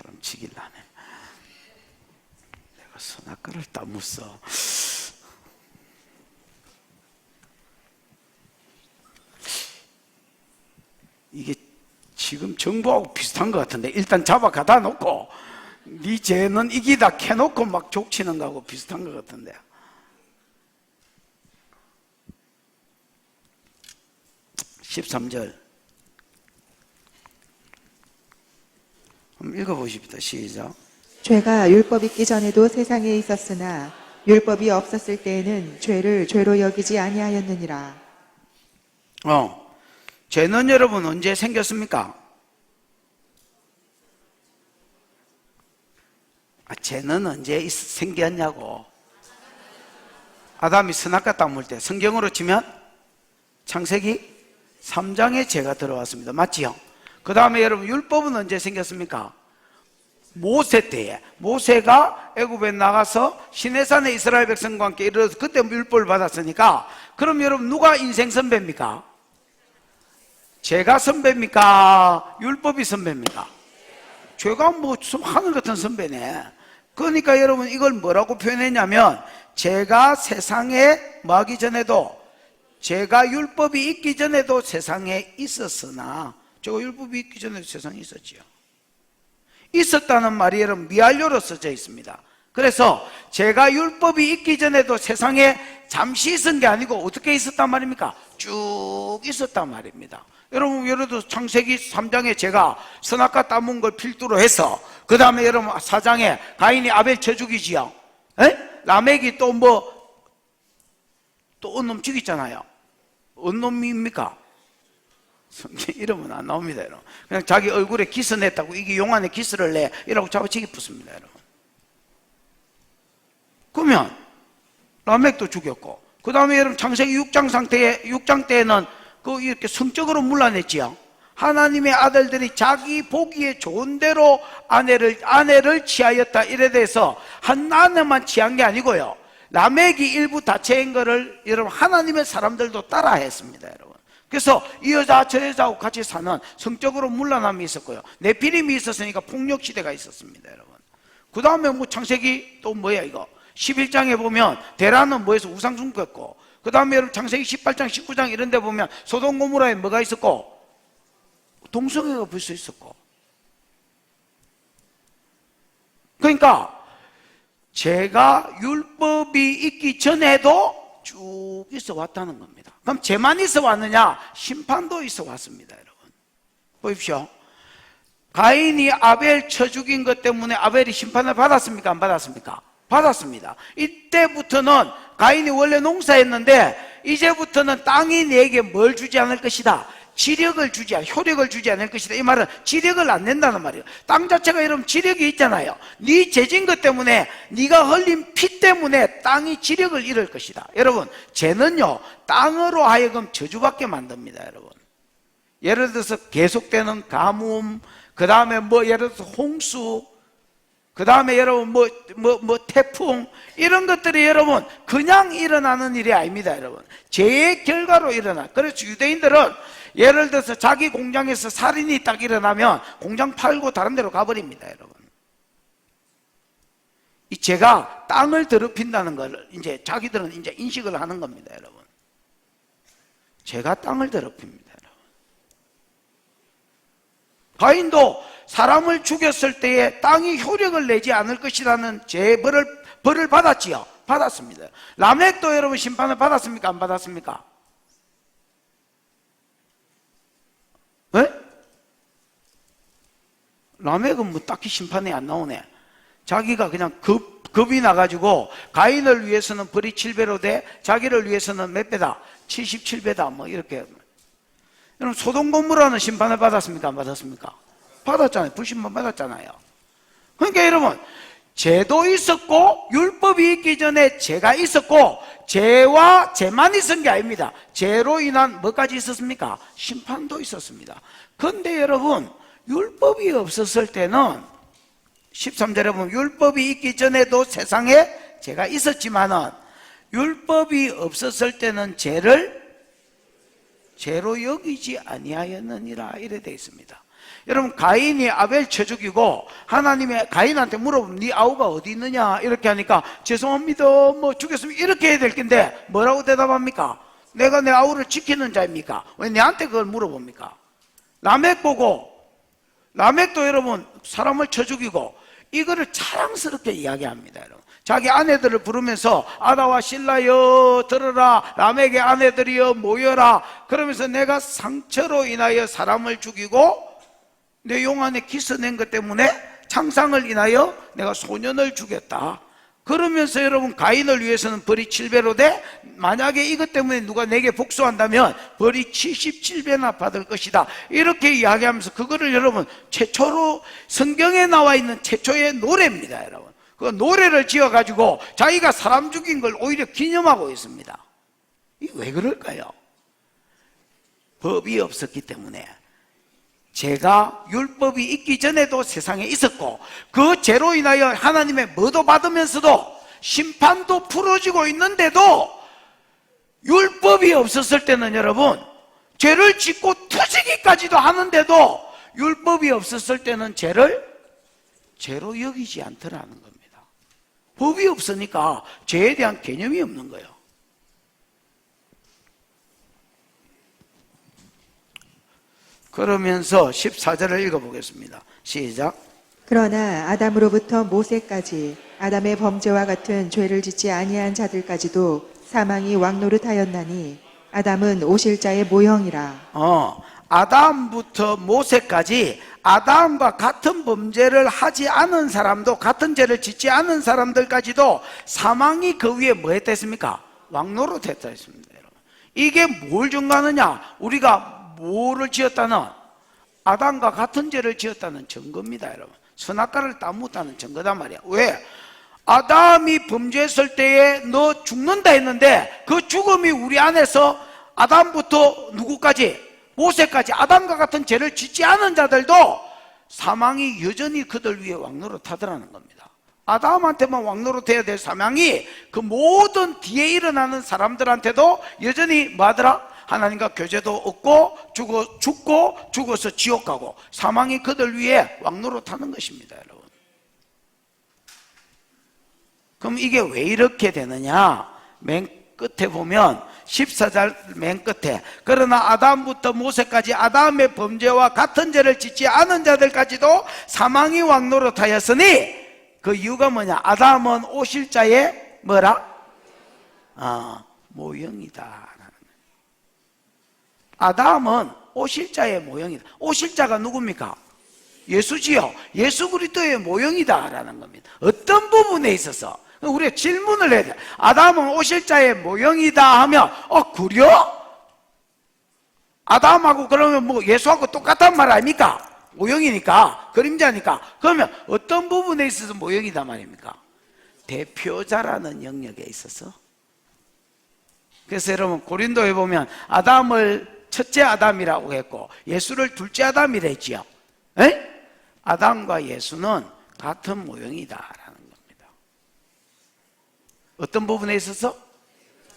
사람 죽일라네. 내가 선악과를 따묻어. 이게 지금 정부하고 비슷한 것 같은데, 일단 잡아 가다 놓고 네 죄는 이기다 캐놓고 막 족치는 거하고 비슷한 것 같은데. 13절 한번 읽어보십시다. 시작. 죄가 율법 있기 전에도 세상에 있었으나 율법이 없었을 때에는 죄를 죄로 여기지 아니하였느니라. 죄는 여러분 언제 생겼습니까? 죄는 언제 생겼냐고. 아담이 선악과 따물 때, 성경으로 치면 창세기 3장에 죄가 들어왔습니다. 맞지요? 그 다음에 여러분 율법은 언제 생겼습니까? 모세 때에. 모세가 애굽에 나가서 시내산에 이스라엘 백성과 함께 이르러서 그때 율법을 받았으니까, 그럼 여러분 누가 인생 선배입니까? 죄가 선배입니까? 율법이 선배입니까? 죄가 뭐 하늘 같은 선배네. 그러니까 여러분 이걸 뭐라고 표현했냐면, 죄가 세상에 뭐하기 전에도, 죄가 율법이 있기 전에도 세상에 있었으나, 죄가 율법이 있기 전에도 세상에 있었지요. 있었다는 말이 여러분 미완료로 써져 있습니다. 그래서 죄가 율법이 있기 전에도 세상에 잠시 있은 게 아니고 어떻게 있었단 말입니까? 쭉 있었단 말입니다. 여러분 예를 들어서 창세기 3장에 제가 선악과 따문 걸 필두로 해서, 그 다음에 여러분 4장에 가인이 아벨 쳐 죽이지요. 라멕이 또 언놈 죽였잖아요. 언놈입니까? 성경 이름은 안 나옵니다, 여러분. 그냥 자기 얼굴에 기스 냈다고, 이게 용안에 기스를 내 이라고 잡아치기 붙습니다, 여러분. 그러면 라멕도 죽였고, 그 다음에 여러분 창세기 6장 때에는 그 이렇게 성적으로 물러냈지요. 하나님의 아들들이 자기 보기에 좋은 대로 아내를 취하였다, 이래 대해서 한 아내만 취한 게 아니고요, 라멕이 일부 다체인 거를 여러분 하나님의 사람들도 따라 했습니다, 여러분. 그래서 이 여자 저 여자하고 같이 사는 성적으로 물러남이 있었고요, 네피림이 있었으니까 폭력시대가 있었습니다, 여러분. 그 다음에 뭐 창세기 또 뭐야 이거 11장에 보면 데라는 뭐해서 우상 숭배했고, 그 다음에 여러분 창세기 18장 19장 이런 데 보면 소돔 고모라에 뭐가 있었고, 동성애가 벌써 있었고. 그러니까 죄가 율법이 있기 전에도 쭉 있어 왔다는 겁니다. 그럼 죄만 있어 왔느냐? 심판도 있어 왔습니다, 여러분. 보십시오. 가인이 아벨 쳐 죽인 것 때문에 아벨이 심판을 받았습니까? 안 받았습니까? 받았습니다. 이때부터는 가인이 원래 농사했는데 이제부터는 땅이 내게 뭘 주지 않을 것이다? 효력을 주지 않을 것이다. 이 말은 지력을 안 낸다는 말이에요. 땅 자체가 여러분 지력이 있잖아요. 네 죄진 것 때문에, 네가 흘린 피 때문에 땅이 지력을 잃을 것이다. 여러분 죄는요 땅으로 하여금 저주받게 만듭니다, 여러분. 예를 들어서 계속되는 가뭄, 그 다음에 예를 들어서 홍수, 그 다음에 여러분 태풍, 이런 것들이 여러분 그냥 일어나는 일이 아닙니다, 여러분. 죄의 결과로 일어나. 그래서 유대인들은 예를 들어서 자기 공장에서 살인이 딱 일어나면 공장 팔고 다른 데로 가버립니다, 여러분. 이 죄가 땅을 더럽힌다는 걸 이제 자기들은 이제 인식을 하는 겁니다, 여러분. 죄가 땅을 더럽힙니다, 여러분. 가인도 사람을 죽였을 때에 땅이 효력을 내지 않을 것이라는 벌을 받았지요. 받았습니다. 라멕도 여러분 심판을 받았습니까? 안 받았습니까? 네? 라멕은 뭐 딱히 심판이 안 나오네. 자기가 그냥 겁이 나가지고 가인을 위해서는 벌이 7배로 돼, 자기를 위해서는 몇 배다? 77배다. 뭐 이렇게. 여러분 소돔 고모라는 심판을 받았습니까? 안 받았습니까? 받았잖아요. 불심판 받았잖아요. 그러니까 여러분 죄도 있었고 율법이 있기 전에 죄가 있었고, 죄만 있은 게 아닙니다. 죄로 인한 뭐까지 있었습니까? 심판도 있었습니다. 그런데 여러분 율법이 없었을 때는 13절에 보면 율법이 있기 전에도 세상에 죄가 있었지만은 율법이 없었을 때는 죄를 죄로 여기지 아니하였느니라, 이래 되어 있습니다. 여러분, 가인이 아벨 쳐 죽이고 하나님의 가인한테 물어보면 네 아우가 어디 있느냐 이렇게 하니까 죄송합니다 뭐 죽였으면 이렇게 해야 될 텐데 뭐라고 대답합니까? 내가 내 아우를 지키는 자입니까? 왜 내한테 그걸 물어봅니까? 라멕 보고, 라멕도 여러분 사람을 쳐 죽이고 이거를 자랑스럽게 이야기합니다. 여러분, 자기 아내들을 부르면서 아다와 실라여 들어라, 라멕의 아내들이여 모여라. 그러면서 내가 상처로 인하여 사람을 죽이고 내 용안에 기스 낸 것 때문에 창상을 인하여 내가 소년을 죽였다. 그러면서 여러분, 가인을 위해서는 벌이 7배로 돼, 만약에 이것 때문에 누가 내게 복수한다면 벌이 77배나 받을 것이다. 이렇게 이야기하면서 그거를 여러분 최초로 성경에 나와 있는 최초의 노래입니다. 여러분, 그 노래를 지어가지고 자기가 사람 죽인 걸 오히려 기념하고 있습니다. 이게 왜 그럴까요? 법이 없었기 때문에. 죄가 율법이 있기 전에도 세상에 있었고 그 죄로 인하여 하나님의 뭐도 받으면서도 심판도 풀어지고 있는데도 율법이 없었을 때는 여러분 죄를 짓고 터지기까지도 하는데도 율법이 없었을 때는 죄를 죄로 여기지 않더라는 겁니다. 법이 없으니까 죄에 대한 개념이 없는 거예요. 그러면서 14절을 읽어보겠습니다. 시작. 그러나 아담으로부터 모세까지 아담의 범죄와 같은 죄를 짓지 아니한 자들까지도 사망이 왕노릇하였나니 아담은 오실자의 모형이라. 아담부터 모세까지 아담과 같은 범죄를 하지 않은 사람도, 같은 죄를 짓지 않은 사람들까지도 사망이 그 위에 뭐 했다 했습니까? 왕노릇했다 했습니다. 여러분, 이게 뭘 증거하느냐? 우리가 뭐를 지었다는, 아담과 같은 죄를 지었다는 증거입니다. 여러분, 선악과를 따먹었다는 증거단 말이야. 왜? 아담이 범죄했을 때에 너 죽는다 했는데 그 죽음이 우리 안에서 아담부터 누구까지? 모세까지 아담과 같은 죄를 짓지 않은 자들도 사망이 여전히 그들 위에 왕노릇하더라는 겁니다. 아담한테만 왕노릇해야 될 사망이 그 모든 뒤에 일어나는 사람들한테도 여전히 뭐하더라? 하나님과 교제도 없고 죽고 죽어서 지옥 가고 사망이 그들 위에 왕노릇하는 것입니다. 여러분, 그럼 이게 왜 이렇게 되느냐? 맨 끝에 보면 14절 맨 끝에, 그러나 아담부터 모세까지 아담의 범죄와 같은 죄를 짓지 않은 자들까지도 사망이 왕노릇하였으니 그 이유가 뭐냐? 아담은 오실 자의 뭐라? 모형이다. 아담은 오실 자의 모형이다. 오실 자가 누굽니까? 예수지요. 예수 그리스도의 모형이다라는 겁니다. 어떤 부분에 있어서 우리가 질문을 해야 돼. 아담은 오실 자의 모형이다 하면 그래요? 아담하고 그러면 뭐 예수하고 똑같단 말 아닙니까? 모형이니까, 그림자니까. 그러면 어떤 부분에 있어서 모형이다 말입니까? 대표자라는 영역에 있어서. 그래서 여러분, 고린도에 보면 아담을 첫째 아담이라고 했고 예수를 둘째 아담이라 했지요. 아담과 예수는 같은 모형이다라는 겁니다. 어떤 부분에 있어서?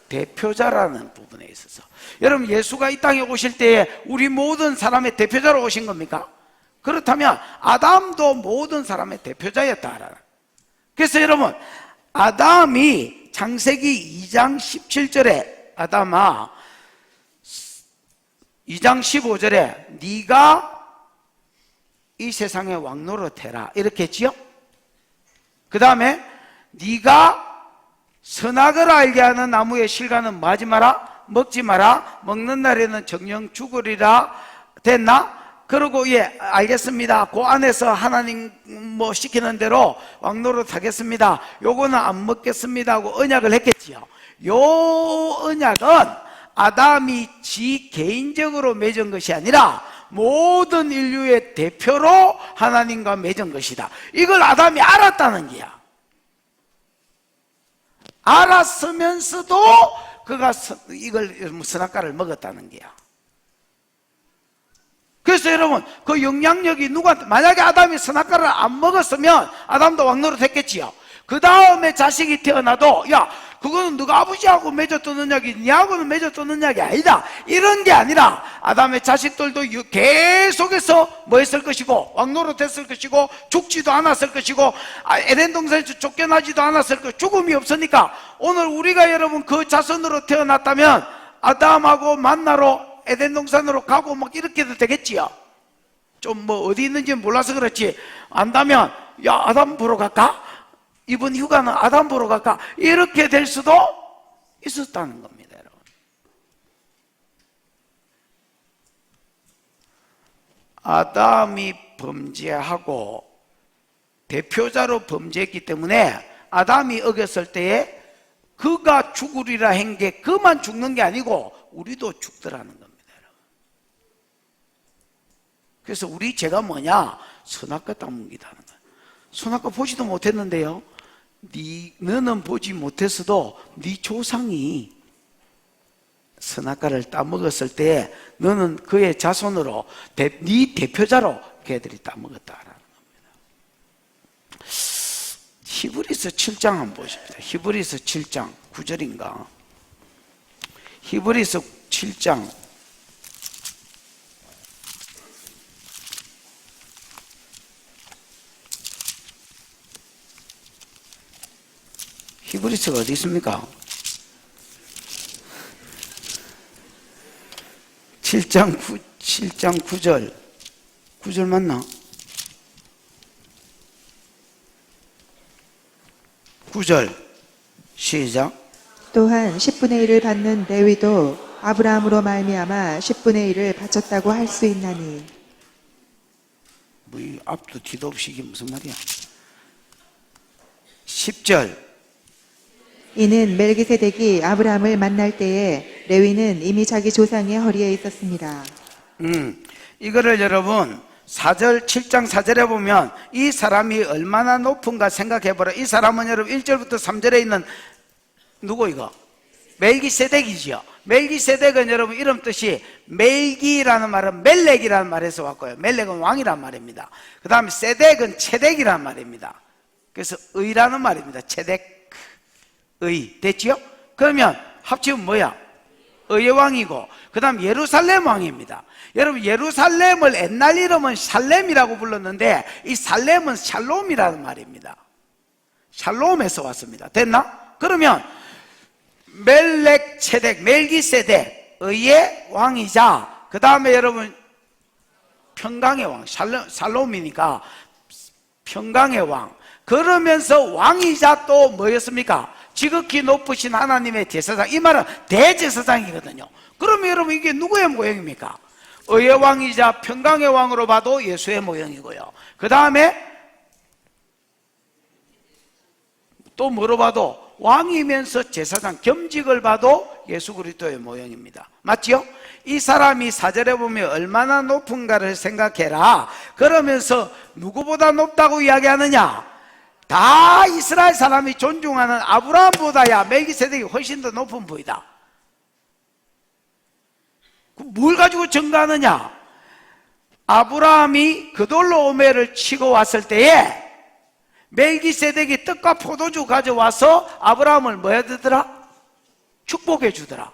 대표자라는 부분에 있어서. 여러분, 예수가 이 땅에 오실 때에 우리 모든 사람의 대표자로 오신 겁니까? 그렇다면 아담도 모든 사람의 대표자였다라는. 그래서 여러분, 아담이 창세기 2장 17절에 아담아 2장 15절에 네가 이 세상에 왕노릇해라 이렇게 했지요. 그 다음에 네가 선악을 알게 하는 나무의 실과는 뭐 하지 마라? 먹지 마라. 먹는 날에는 정령 죽으리라. 됐나? 그러고 알겠습니다. 그 안에서 하나님 뭐 시키는 대로 왕노릇 하겠습니다. 요거는 안 먹겠습니다 하고 언약을 했겠지요. 요 언약은 아담이 지 개인적으로 맺은 것이 아니라 모든 인류의 대표로 하나님과 맺은 것이다. 이걸 아담이 알았다는 거야. 알았으면서도 그가 이걸 선악과를 먹었다는 거야. 그래서 여러분, 그 영향력이 누구한테, 만약에 아담이 선악과를 안 먹었으면 아담도 왕노릇 했겠지요. 그 다음에 자식이 태어나도 그거는 너가 아버지하고 맺었던 언약이 니하고는 맺었던 언약이 아니다. 이런 게 아니라 아담의 자식들도 계속해서 뭐 했을 것이고 왕노릇 했을 것이고 죽지도 않았을 것이고 에덴 동산에서 쫓겨나지도 않았을 것이고 죽음이 없으니까 오늘 우리가 여러분 그 자손으로 태어났다면 아담하고 만나러 에덴 동산으로 가고 막 이렇게도 되겠지요. 좀 뭐 어디 있는지 몰라서 그렇지 안다면 야 아담 보러 갈까? 이번 휴가는 아담 보러 갈까? 이렇게 될 수도 있었다는 겁니다, 여러분. 아담이 범죄하고 대표자로 범죄했기 때문에 아담이 어겼을 때에 그가 죽으리라 한 게 그만 죽는 게 아니고 우리도 죽더라는 겁니다. 그래서 우리 죄가 뭐냐? 선악과 따먹기다 하는 거예요. 선악과 보지도 못했는데요, 너는 보지 못했어도 네 조상이 선악과를 따먹었을 때 너는 그의 자손으로 네 대표자로 걔들이 따먹었다라는 겁니다. 히브리서 7장 한번 보십시다. 히브리서 7장 9절인가? 히브리서 7장 히브리서가 어디 있습니까? 7장 9절 9절 맞나? 9절 시작. 또한 10분의 1을 받는 레위도 아브라함으로 말미암아 10분의 1을 바쳤다고 할 수 있나니. 뭐 이 앞도 뒤도 없이 이게 무슨 말이야? 10절. 이는 멜기세덱이 아브라함을 만날 때에 레위는 이미 자기 조상의 허리에 있었습니다. 이거를 여러분 4절 7장 4절에 보면 이 사람이 얼마나 높은가 생각해보라. 이 사람은 여러분 1절부터 3절에 있는 누구 이거? 멜기세덱이지요. 멜기세덱은 여러분 이름 뜻이 멜기라는 말은 멜렉이라는 말에서 왔고요. 멜렉은 왕이란 말입니다. 그 다음에 세덱은 체덱이란 말입니다. 그래서 의라는 말입니다. 체덱 의 됐지요? 그러면 합치면 뭐야? 의의 왕이고 그 다음 예루살렘 왕입니다. 여러분 예루살렘을 옛날 이름은 살렘이라고 불렀는데 이 살렘은 샬롬이라는 말입니다. 샬롬에서 왔습니다. 됐나? 그러면 멜렉 체덱 멜기세덱 의의 왕이자 그 다음에 여러분 평강의 왕 샬롬이니까 평강의 왕 그러면서 왕이자 또 뭐였습니까? 지극히 높으신 하나님의 제사장. 이 말은 대제사장이거든요. 그러면 여러분 이게 누구의 모형입니까? 의의 왕이자 평강의 왕으로 봐도 예수의 모형이고요. 그 다음에 또 뭐로 봐도 왕이면서 제사장 겸직을 봐도 예수 그리스도의 모형입니다. 맞죠? 이 사람이 4절에 보면 얼마나 높은가를 생각해라. 그러면서 누구보다 높다고 이야기하느냐? 다 이스라엘 사람이 존중하는 아브라함보다야 멜기세덱이 훨씬 더 높은 부이다. 뭘 가지고 증거하느냐? 아브라함이 그돌로오메를 치고 왔을 때에 멜기세덱이 떡과 포도주 가져와서 아브라함을 뭐 해주더라? 축복해 주더라.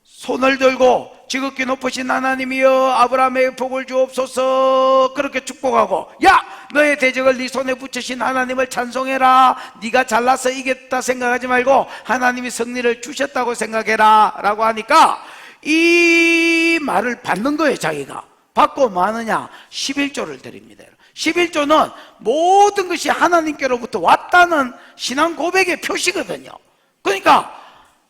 손을 들고 지극히 높으신 하나님이여 아브라함에게 복을 주옵소서 그렇게 축복하고 야 너의 대적을 네 손에 붙이신 하나님을 찬송해라. 네가 잘나서 이겼다 생각하지 말고 하나님이 승리를 주셨다고 생각해라 라고 하니까 이 말을 받는 거예요. 자기가 받고 뭐 하느냐? 11조를 드립니다. 11조는 모든 것이 하나님께로부터 왔다는 신앙 고백의 표시거든요. 그러니까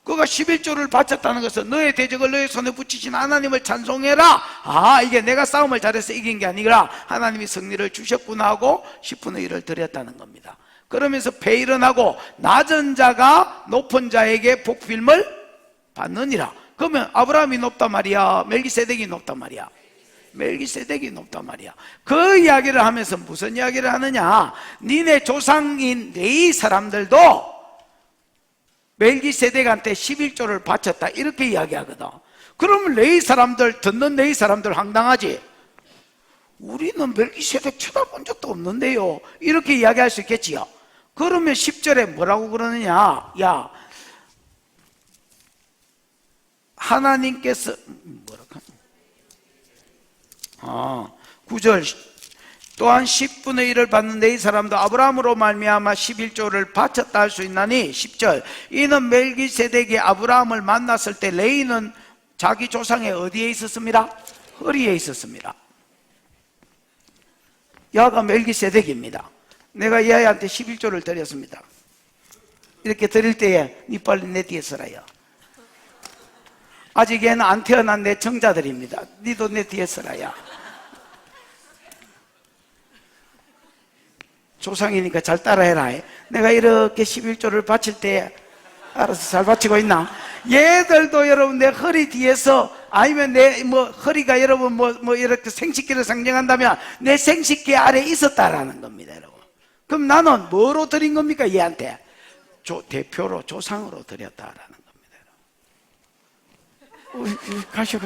그가 11조를 바쳤다는 것은 너의 대적을 너의 손에 붙이신 하나님을 찬송해라. 아 이게 내가 싸움을 잘해서 이긴 게 아니라 하나님이 승리를 주셨구나 하고 10분의 1을 드렸다는 겁니다. 그러면서 배일은하고 낮은 자가 높은 자에게 복빌을 받느니라. 그러면 아브라함이 높단 말이야? 멜기세덱이 높단 말이야? 멜기세덱이 높단 말이야. 그 이야기를 하면서 무슨 이야기를 하느냐? 니네 조상인 레위 사람들도 멜기세덱한테 11조를 바쳤다 이렇게 이야기하거든. 그러면 레위 사람들 듣는 레위 사람들 황당하지. 우리는 멜기세덱 쳐다본 적도 없는데요 이렇게 이야기할 수 있겠지요. 그러면 10절에 뭐라고 그러느냐? 야 하나님께서 9절 또한 10분의 1을 받는 이 사람도 아브라함으로 말미암아 11조를 바쳤다 할 수 있나니 10절 이는 멜기세덱이 아브라함을 만났을 때 레위는 자기 조상의 어디에 있었습니다? 허리에 있었습니다. 야가 멜기세덱입니다. 내가 야한테 11조를 드렸습니다. 이렇게 드릴 때에 니 빨리 내 뒤에 서라요. 아직 얘는 안 태어난 내 청자들입니다. 니도 내 뒤에 서라야. 조상이니까 잘 따라해라. 내가 이렇게 11조를 바칠 때 알아서 잘 바치고 있나? 얘들도 여러분 내 허리 뒤에서 아니면 내 허리가 여러분 이렇게 생식기를 상징한다면 내 생식기 아래 있었다라는 겁니다, 여러분. 그럼 나는 뭐로 드린 겁니까? 얘한테 대표로 조상으로 드렸다라는 겁니다. 가시오.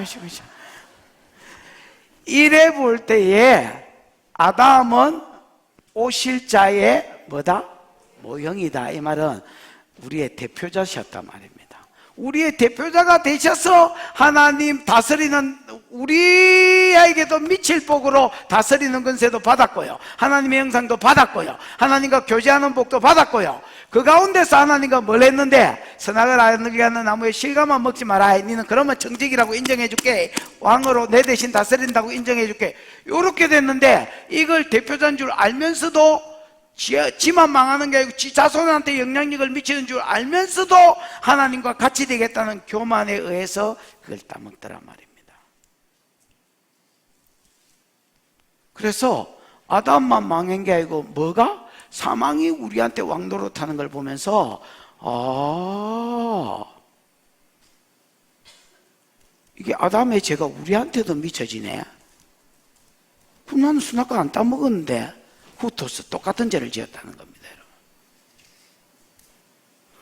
이래 볼 때에 아담은 오실 자의 뭐다? 모형이다. 이 말은 우리의 대표자셨단 말입니다. 우리의 대표자가 되셔서 하나님 다스리는 우리에게도 미칠 복으로 다스리는 권세도 받았고요, 하나님의 형상도 받았고요, 하나님과 교제하는 복도 받았고요. 그 가운데서 하나님과 뭘 했는데 선악을 알게 하는 나무의 실과만 먹지 마라. 니는 그러면 정직이라고 인정해 줄게, 왕으로 내 대신 다스린다고 인정해 줄게. 이렇게 됐는데 이걸 대표자인 줄 알면서도 지만 망하는 게 아니고 지 자손한테 영향력을 미치는 줄 알면서도 하나님과 같이 되겠다는 교만에 의해서 그걸 따먹더란 말입니다. 그래서 아담만 망한 게 아니고 뭐가? 사망이 우리한테 왕노릇하는 걸 보면서 이게 아담의 죄가 우리한테도 미쳐지네. 그럼 나는 선악과 안 따먹었는데 후토스 똑같은 죄를 지었다는 겁니다, 여러분.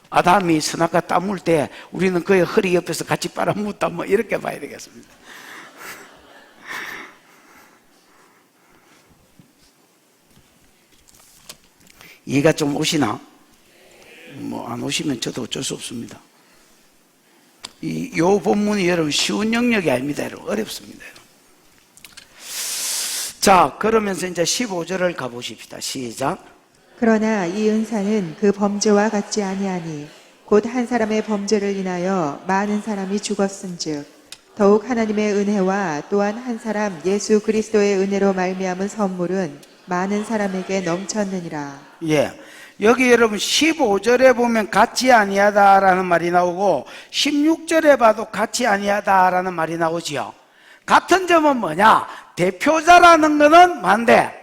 아담이 선악과 따물 때 우리는 그의 허리 옆에서 같이 빨아묻다 이렇게 봐야 되겠습니다. 이해가 좀 오시나? 안 오시면 저도 어쩔 수 없습니다. 요 본문이 여러분 쉬운 영역이 아닙니다, 여러분. 어렵습니다, 여러분. 자, 그러면서 이제 15절을 가보십시다. 시작. 그러나 이 은사는 그 범죄와 같지 아니하니 곧 한 사람의 범죄를 인하여 많은 사람이 죽었은즉 더욱 하나님의 은혜와 또한 한 사람 예수 그리스도의 은혜로 말미암은 선물은 많은 사람에게 넘쳤느니라. 예. 여기 여러분 15절에 보면 같지 아니하다라는 말이 나오고 16절에 봐도 같지 아니하다라는 말이 나오지요. 같은 점은 뭐냐? 대표자라는 것은 반대.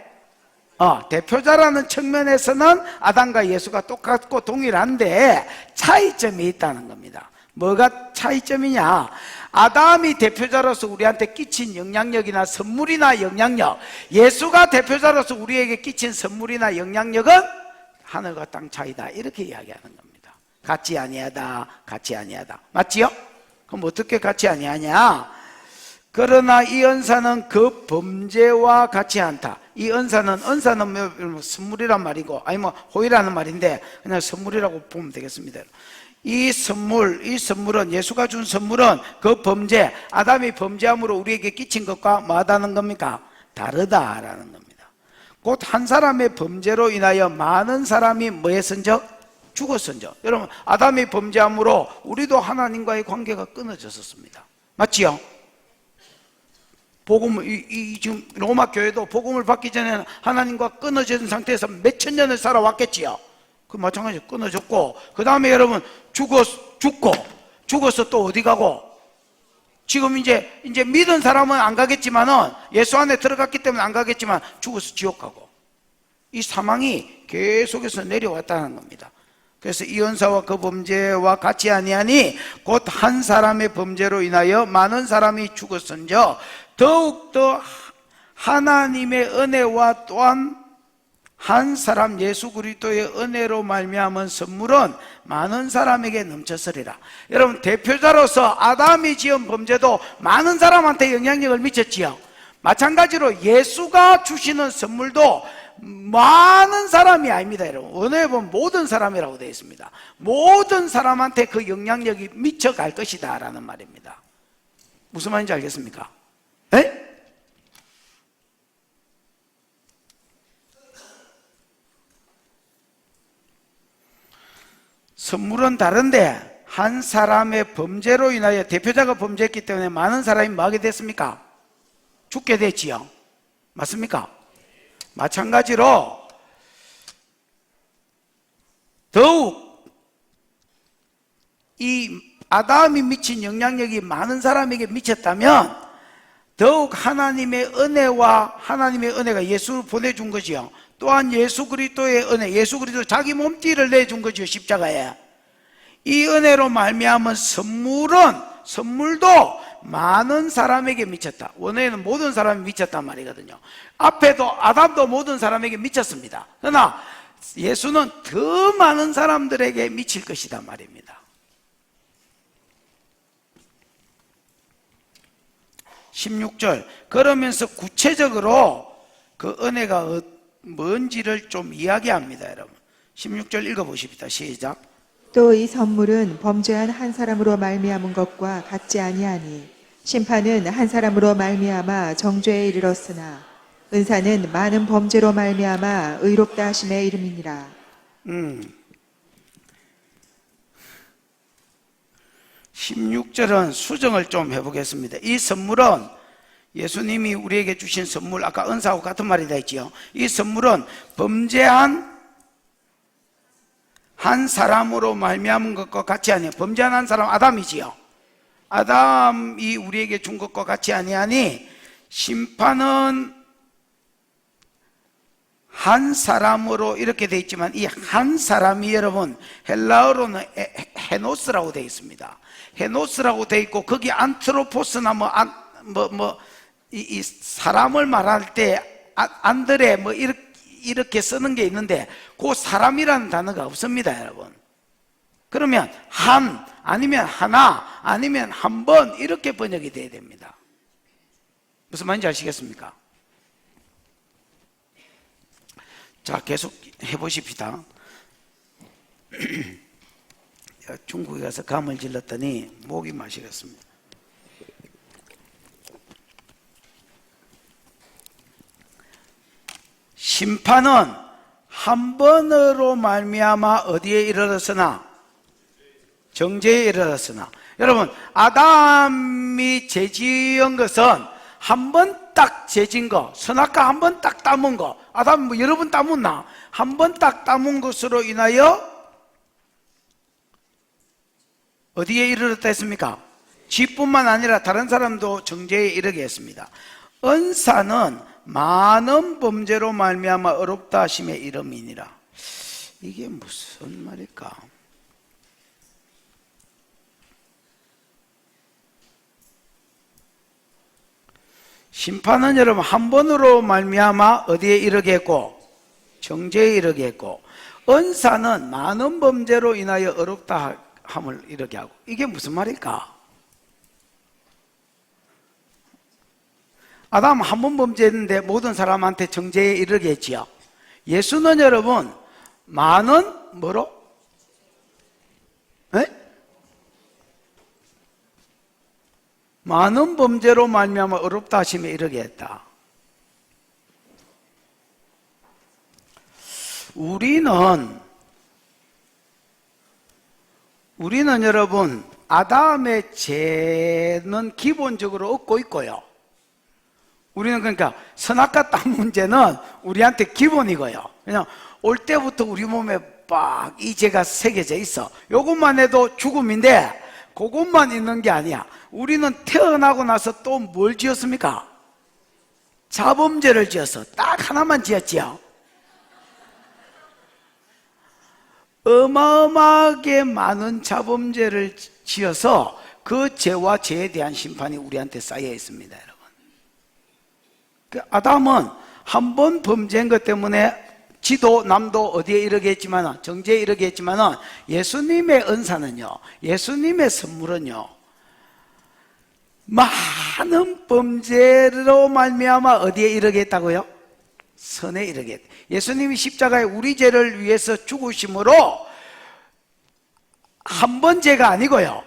대표자라는 측면에서는 아담과 예수가 똑같고 동일한데 차이점이 있다는 겁니다. 뭐가 차이점이냐? 아담이 대표자로서 우리한테 끼친 영향력이나 선물이나 영향력, 예수가 대표자로서 우리에게 끼친 선물이나 영향력은 하늘과 땅 차이다, 이렇게 이야기하는 겁니다. 같지 아니하다, 같이 아니하다. 맞지요? 그럼 어떻게 같이 아니하냐? 그러나 이 은사는 그 범죄와 같이 않다. 이 은사는 선물이란 말이고, 아니 호의라는 말인데 그냥 선물이라고 보면 되겠습니다. 이 선물은, 예수가 준 선물은 그 범죄, 아담이 범죄함으로 우리에게 끼친 것과 뭐하다는 겁니까? 다르다라는 겁니다. 곧 한 사람의 범죄로 인하여 많은 사람이 뭐했은적? 죽었은적. 여러분, 아담이 범죄함으로 우리도 하나님과의 관계가 끊어졌었습니다. 맞지요? 지금 로마 교회도 복음을 받기 전에는 하나님과 끊어진 상태에서 몇천 년을 살아왔겠지요. 그 마찬가지로 끊어졌고, 그 다음에 여러분 죽어서 또 어디 가고, 지금 이제 믿은 사람은 안 가겠지만은, 예수 안에 들어갔기 때문에 안 가겠지만 죽어서 지옥 가고, 이 사망이 계속해서 내려왔다는 겁니다. 그래서 이 은사와 그 범죄와 같이 아니하니 곧 한 사람의 범죄로 인하여 많은 사람이 죽었은저 더욱더 하나님의 은혜와 또한 한 사람 예수 그리스도의 은혜로 말미암은 선물은 많은 사람에게 넘쳤으리라. 여러분, 대표자로서 아담이 지은 범죄도 많은 사람한테 영향력을 미쳤지요. 마찬가지로 예수가 주시는 선물도 많은 사람이 아닙니다, 여러분. 은혜에 보면 모든 사람이라고 되어 있습니다. 모든 사람한테 그 영향력이 미쳐갈 것이다 라는 말입니다. 무슨 말인지 알겠습니까? 에? 선물은 다른데 한 사람의 범죄로 인하여 대표자가 범죄했기 때문에 많은 사람이 뭐하게 됐습니까? 죽게 됐지요. 맞습니까? 마찬가지로 더욱 이 아담이 미친 영향력이 많은 사람에게 미쳤다면 더욱 하나님의 은혜가 예수를 보내준 거지요. 또한 예수 그리스도의 은혜, 예수 그리스도 자기 몸띠를 내준 거죠. 십자가에. 이 은혜로 말미암은 선물도 많은 사람에게 미쳤다. 원래는 모든 사람이 미쳤단 말이거든요. 앞에도 아담도 모든 사람에게 미쳤습니다. 그러나 예수는 더 많은 사람들에게 미칠 것이다 말입니다. 16절, 그러면서 구체적으로 그 은혜가 뭔지를 좀 이야기합니다. 여러분 16절 읽어보십시다. 시작. 또 이 선물은 범죄한 한 사람으로 말미암은 것과 같지 아니하니 심판은 한 사람으로 말미암아 정죄에 이르렀으나 은사는 많은 범죄로 말미암아 의롭다 하심에 이름이니라. 16절은 수정을 좀 해보겠습니다. 이 선물은 예수님이 우리에게 주신 선물, 아까 은사하고 같은 말이 되지요. 이 선물은 범죄한 한 사람으로 말미암은 것과 같이 아니에요. 범죄한 한 사람 아담이지요. 아담이 우리에게 준 것과 같이 아니하니 심판은 한 사람으로 이렇게 되어 있지만 이 한 사람이 여러분 헬라어로는 헤노스라고 되어 있습니다. 헤노스라고 되어 있고 거기 안트로포스나 이 사람을 말할 때 안드레 이렇게 쓰는 게 있는데 그 사람이라는 단어가 없습니다, 여러분. 그러면 한 아니면 하나 아니면 한 번 이렇게 번역이 돼야 됩니다. 무슨 말인지 아시겠습니까? 자, 계속 해보십시다. 중국에 가서 감을 질렀더니 목이 마시겠습니다. 심판은 한 번으로 말미암아 어디에 이르렀으나 정죄에 이르렀으나. 여러분 아담이 죄지은 것은 한 번 딱 죄진 거, 선악과 한 번 딱 따문 거, 아담 뭐 여러 번 따문나? 한 번 딱 따문 것으로 인하여 어디에 이르렀다 했습니까? 지뿐만 아니라 다른 사람도 정죄에 이르게 했습니다. 은사는 많은 범죄로 말미암아 어렵다 하심의 이름이니라. 이게 무슨 말일까? 심판은 여러분 한 번으로 말미암아 어디에 이르게 했고 정죄에 이르게 했고, 은사는 많은 범죄로 인하여 어렵다 함을 이르게 하고. 이게 무슨 말일까? 아담 한 번 범죄했는데 모든 사람한테 정죄에 이르게 했지요. 예수는 여러분 많은 뭐로? 에? 많은 범죄로 말미암아 어렵다 하심에 이르게 했다. 우리는 여러분 아담의 죄는 기본적으로 얻고 있고요. 우리는 그러니까 선악과 땅 문제는 우리한테 기본이고요. 그냥 올 때부터 우리 몸에 빡 이 죄가 새겨져 있어. 이것만 해도 죽음인데 그것만 있는 게 아니야. 우리는 태어나고 나서 또 뭘 지었습니까? 자범죄를 지었어. 딱 하나만 지었지요. 어마어마하게 많은 자범죄를 지어서 그 죄와 죄에 대한 심판이 우리한테 쌓여 있습니다, 여러분. 아담은 한 번 범죄한 것 때문에 지도 남도 어디에 이르게 했지만 정죄에 이르게 했지만 예수님의 은사는요, 예수님의 선물은요, 많은 범죄로 말미암아 어디에 이르게 했다고요? 선에 이르게 했다. 예수님이 십자가에 우리 죄를 위해서 죽으심으로 한 번 죄가 아니고요,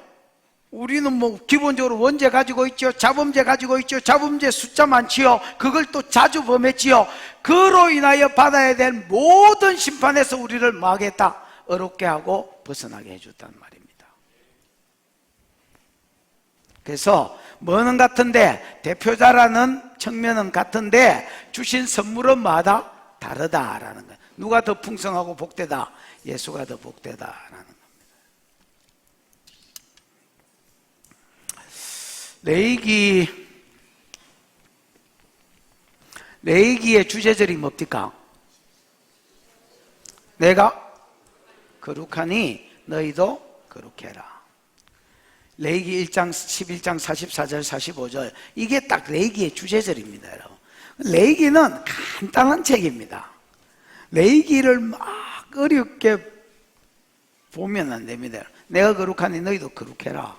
우리는 뭐 기본적으로 원죄 가지고 있죠. 자범죄 가지고 있죠. 자범죄 숫자 많지요. 그걸 또 자주 범했지요. 그로 인하여 받아야 될 모든 심판에서 우리를 뭐 하겠다? 어렵게 하고 벗어나게 해줬단 말입니다. 그래서 뭐는 같은데, 대표자라는 측면은 같은데 주신 선물은 뭐하다? 다르다라는 거예요. 누가 더 풍성하고 복되다? 예수가 더 복되다라는 거예요. 레위기의 주제절이 뭡니까? 내가 거룩하니 너희도 거룩해라. 레위기 1장 11장 44절 45절, 이게 딱 레위기의 주제절입니다. 여러분, 레위기는 간단한 책입니다. 레위기를 막 어렵게 보면 안 됩니다. 내가 거룩하니 너희도 거룩해라.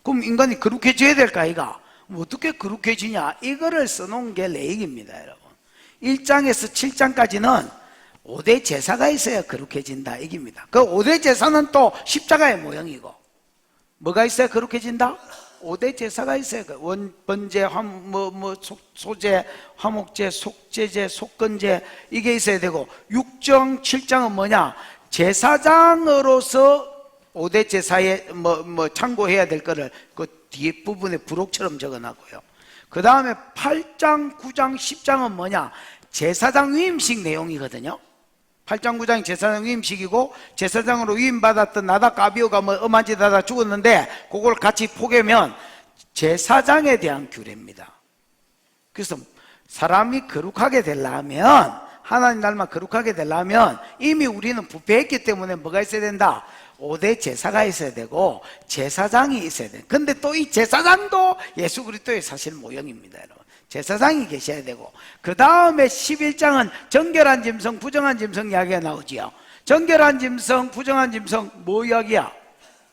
그럼 인간이 거룩해져야 될까 이가? 어떻게 거룩해지냐? 이거를 써놓은 게 레위기입니다. 여러분, 1장에서 7장까지는 5대 제사가 있어야 거룩해진다 이깁니다. 그 5대 제사는 또 십자가의 모형이고, 뭐가 있어야 거룩해진다? 5대 제사가 있어요. 번제, 소제, 화목제, 속제제, 속건제, 이게 있어야 되고, 6장, 7장은 뭐냐? 제사장으로서 5대 제사에 참고해야 될 거를 그 뒤에 부분에 부록처럼 적어놨고요. 그 다음에 8장, 9장, 10장은 뭐냐? 제사장 위임식 내용이거든요. 8장 9장이 제사장 위임식이고, 제사장으로 위임받았던 나답 아비후가 엄한 짓 하다 죽었는데 그걸 같이 포개면 제사장에 대한 규례입니다. 그래서 사람이 거룩하게 되려면, 하나님 닮아 거룩하게 되려면 이미 우리는 부패했기 때문에 뭐가 있어야 된다? 5대 제사가 있어야 되고 제사장이 있어야 돼. 근데 또 이 제사장도 예수 그리스도의 사실 모형입니다, 여러분. 제사장이 계셔야 되고, 그 다음에 11장은 정결한 짐승, 부정한 짐승 이야기가 나오지요. 정결한 짐승, 부정한 짐승, 뭐 이야기야?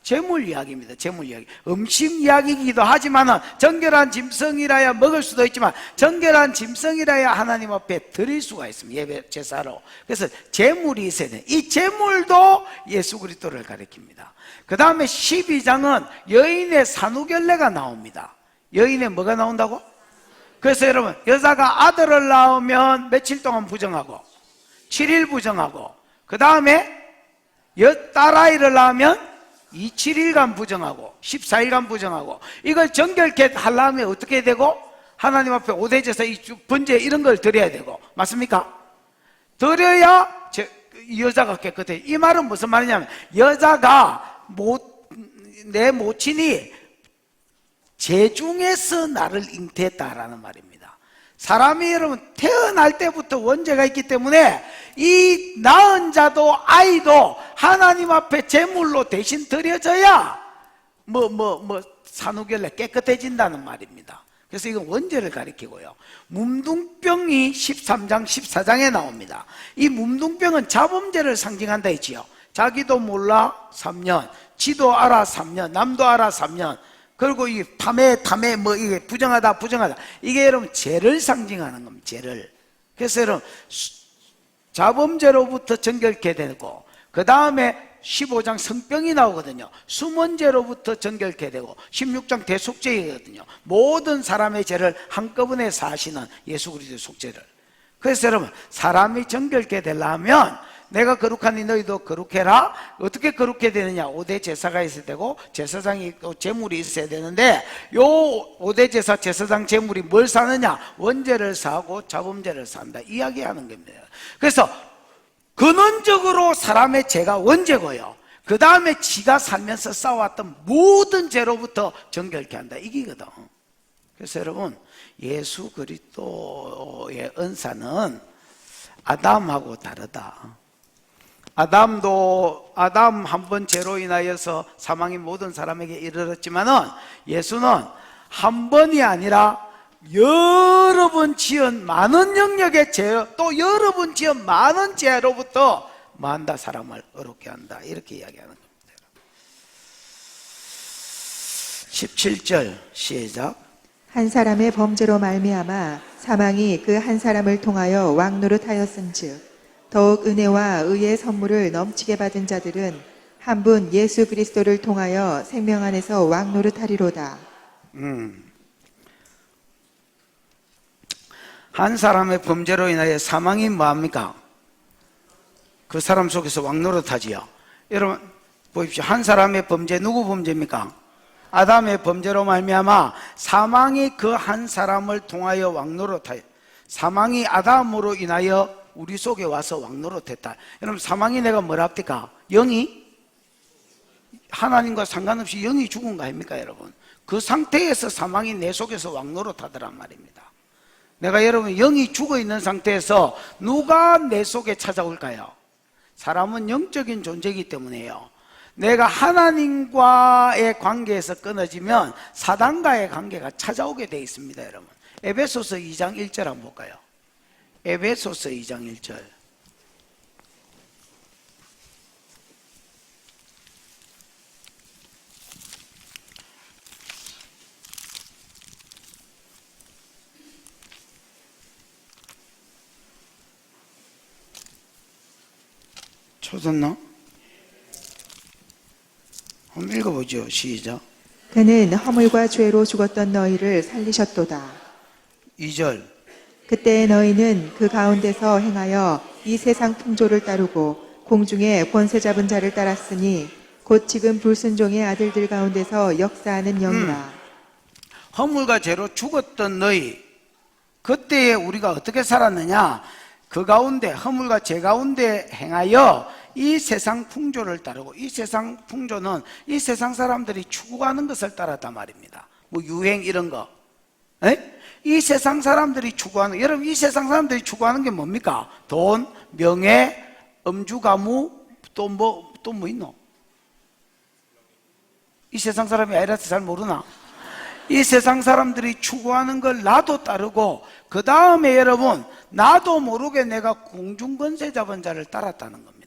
재물 이야기입니다. 재물 이야기. 음식 이야기이기도 하지만은, 정결한 짐승이라야 먹을 수도 있지만 정결한 짐승이라야 하나님 앞에 드릴 수가 있습니다. 예배 제사로. 그래서 재물이 있어야 돼요. 이 재물도 예수 그리스도를 가리킵니다. 그 다음에 12장은 여인의 산후결례가 나옵니다. 여인의 뭐가 나온다고? 그래서 여러분, 여자가 아들을 낳으면 며칠 동안 부정하고 7일 부정하고, 그 다음에 딸아이를 낳으면 27일간 부정하고 14일간 부정하고, 이걸 정결케 하려면 어떻게 되고? 하나님 앞에 5대 제사, 번제 이런 걸 드려야 되고, 맞습니까? 드려야 이 여자가 깨끗해. 이 말은 무슨 말이냐면, 여자가 내 모친이 재중에서 나를 잉태했다라는 말입니다. 사람이 여러분 태어날 때부터 원죄가 있기 때문에 이 낳은 자도 아이도 하나님 앞에 제물로 대신 드려져야 산후결례 깨끗해진다는 말입니다. 그래서 이건 원죄를 가리키고요. 문둥병이 13장 14장에 나옵니다. 이 문둥병은 자범죄를 상징한다 했지요. 자기도 몰라 3년, 지도 알아 3년, 남도 알아 3년, 그리고 이 탐해 이게 부정하다 이게 여러분 죄를 상징하는 겁니다. 죄를. 그래서 여러분 자범죄로부터 정결케 되고, 그 다음에 15장 성병이 나오거든요. 수문죄로부터 정결케 되고, 16장 대속죄이거든요. 모든 사람의 죄를 한꺼번에 사하시는 예수 그리스도의 속죄를. 그래서 여러분, 사람이 정결케 되려면 내가 거룩하니 너희도 거룩해라. 어떻게 거룩해 되느냐? 5대 제사가 있어야 되고 제사장이 있고 제물이 있어야 되는데, 요 5대 제사, 제사장, 제물이 뭘 사느냐? 원죄를 사고 자범죄를 산다 이야기하는 겁니다. 그래서 근원적으로 사람의 죄가 원죄고요, 그 다음에 지가 살면서 쌓아왔던 모든 죄로부터 정결케 한다 이기거든. 그래서 여러분, 예수 그리스도의 은사는 아담하고 다르다. 아담 한 번 죄로 인하여서 사망이 모든 사람에게 이르렀지만은, 예수는 한 번이 아니라 여러 번 지은 많은 영역의 죄, 또 여러 번 지은 많은 죄로부터 만다 사람을 어렵게 한다 이렇게 이야기하는 겁니다. 17절 시작. 한 사람의 범죄로 말미암아 사망이 그 한 사람을 통하여 왕노릇하였은즉, 더욱 은혜와 의의 선물을 넘치게 받은 자들은 한 분 예수 그리스도를 통하여 생명 안에서 왕노릇하리로다. 한 사람의 범죄로 인하여 사망이 뭐합니까? 그 사람 속에서 왕노릇하지요. 여러분 보십시오. 한 사람의 범죄, 누구 범죄입니까? 아담의 범죄로 말미암아 사망이 그 한 사람을 통하여 왕노릇하여, 사망이 아담으로 인하여 우리 속에 와서 왕노릇했다. 여러분 사망이 내가 뭐라 합니까? 영이 하나님과 상관없이 영이 죽은 거 아닙니까 여러분? 그 상태에서 사망이 내 속에서 왕노릇하더란 말입니다. 내가 여러분 영이 죽어 있는 상태에서 누가 내 속에 찾아올까요? 사람은 영적인 존재이기 때문에요. 내가 하나님과의 관계에서 끊어지면 사단과의 관계가 찾아오게 되어 있습니다 여러분. 에베소서 2장 1절 한번 볼까요? 에베소서 2장 1절. 찾았나? 한번 읽어보죠. 시작. 그는 허물과 죄로 죽었던 너희를 살리셨도다. 2절. 그때 너희는 그 가운데서 행하여 이 세상 풍조를 따르고 공중에 권세 잡은 자를 따랐으니 곧 지금 불순종의 아들들 가운데서 역사하는 영이라. 허물과 죄로 죽었던 너희, 그때에 우리가 어떻게 살았느냐? 그 가운데 허물과 죄 가운데 행하여 이 세상 풍조를 따르고, 이 세상 풍조는 이 세상 사람들이 추구하는 것을 따랐단 말입니다. 뭐 유행 이런 거. 에? 이 세상 사람들이 추구하는, 여러분 이 세상 사람들이 추구하는 게 뭡니까? 돈, 명예, 음주, 가무, 또 뭐 있노? 이 세상 사람이 아니라서 잘 모르나? 이 세상 사람들이 추구하는 걸 나도 따르고, 그 다음에 여러분 나도 모르게 내가 공중권세 잡은 자를 따랐다는 겁니다.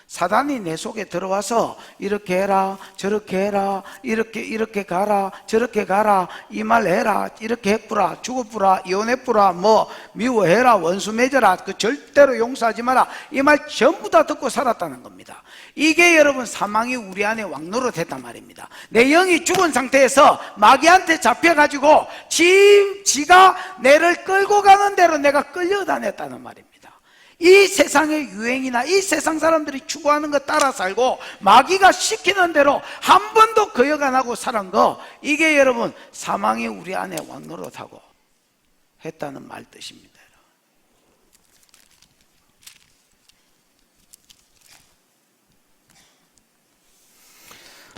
사단이 내 속에 들어와서 이렇게 해라, 저렇게 해라, 이렇게 가라, 저렇게 가라, 이 말 해라, 이렇게 해뿌라, 죽어뿌라, 이혼해뿌라, 뭐 미워해라, 원수 맺어라, 그 절대로 용서하지 마라, 이 말 전부 다 듣고 살았다는 겁니다. 이게 여러분 사망이 우리 안에 왕노릇했단 말입니다. 내 영이 죽은 상태에서 마귀한테 잡혀가지고 지가 내를 끌고 가는 대로 내가 끌려다녔다는 말입니다. 이 세상의 유행이나 이 세상 사람들이 추구하는 거 따라 살고 마귀가 시키는 대로 한 번도 거역 안 하고 살은 거, 이게 여러분 사망이 우리 안에 왕노릇하고 했다는 말 뜻입니다.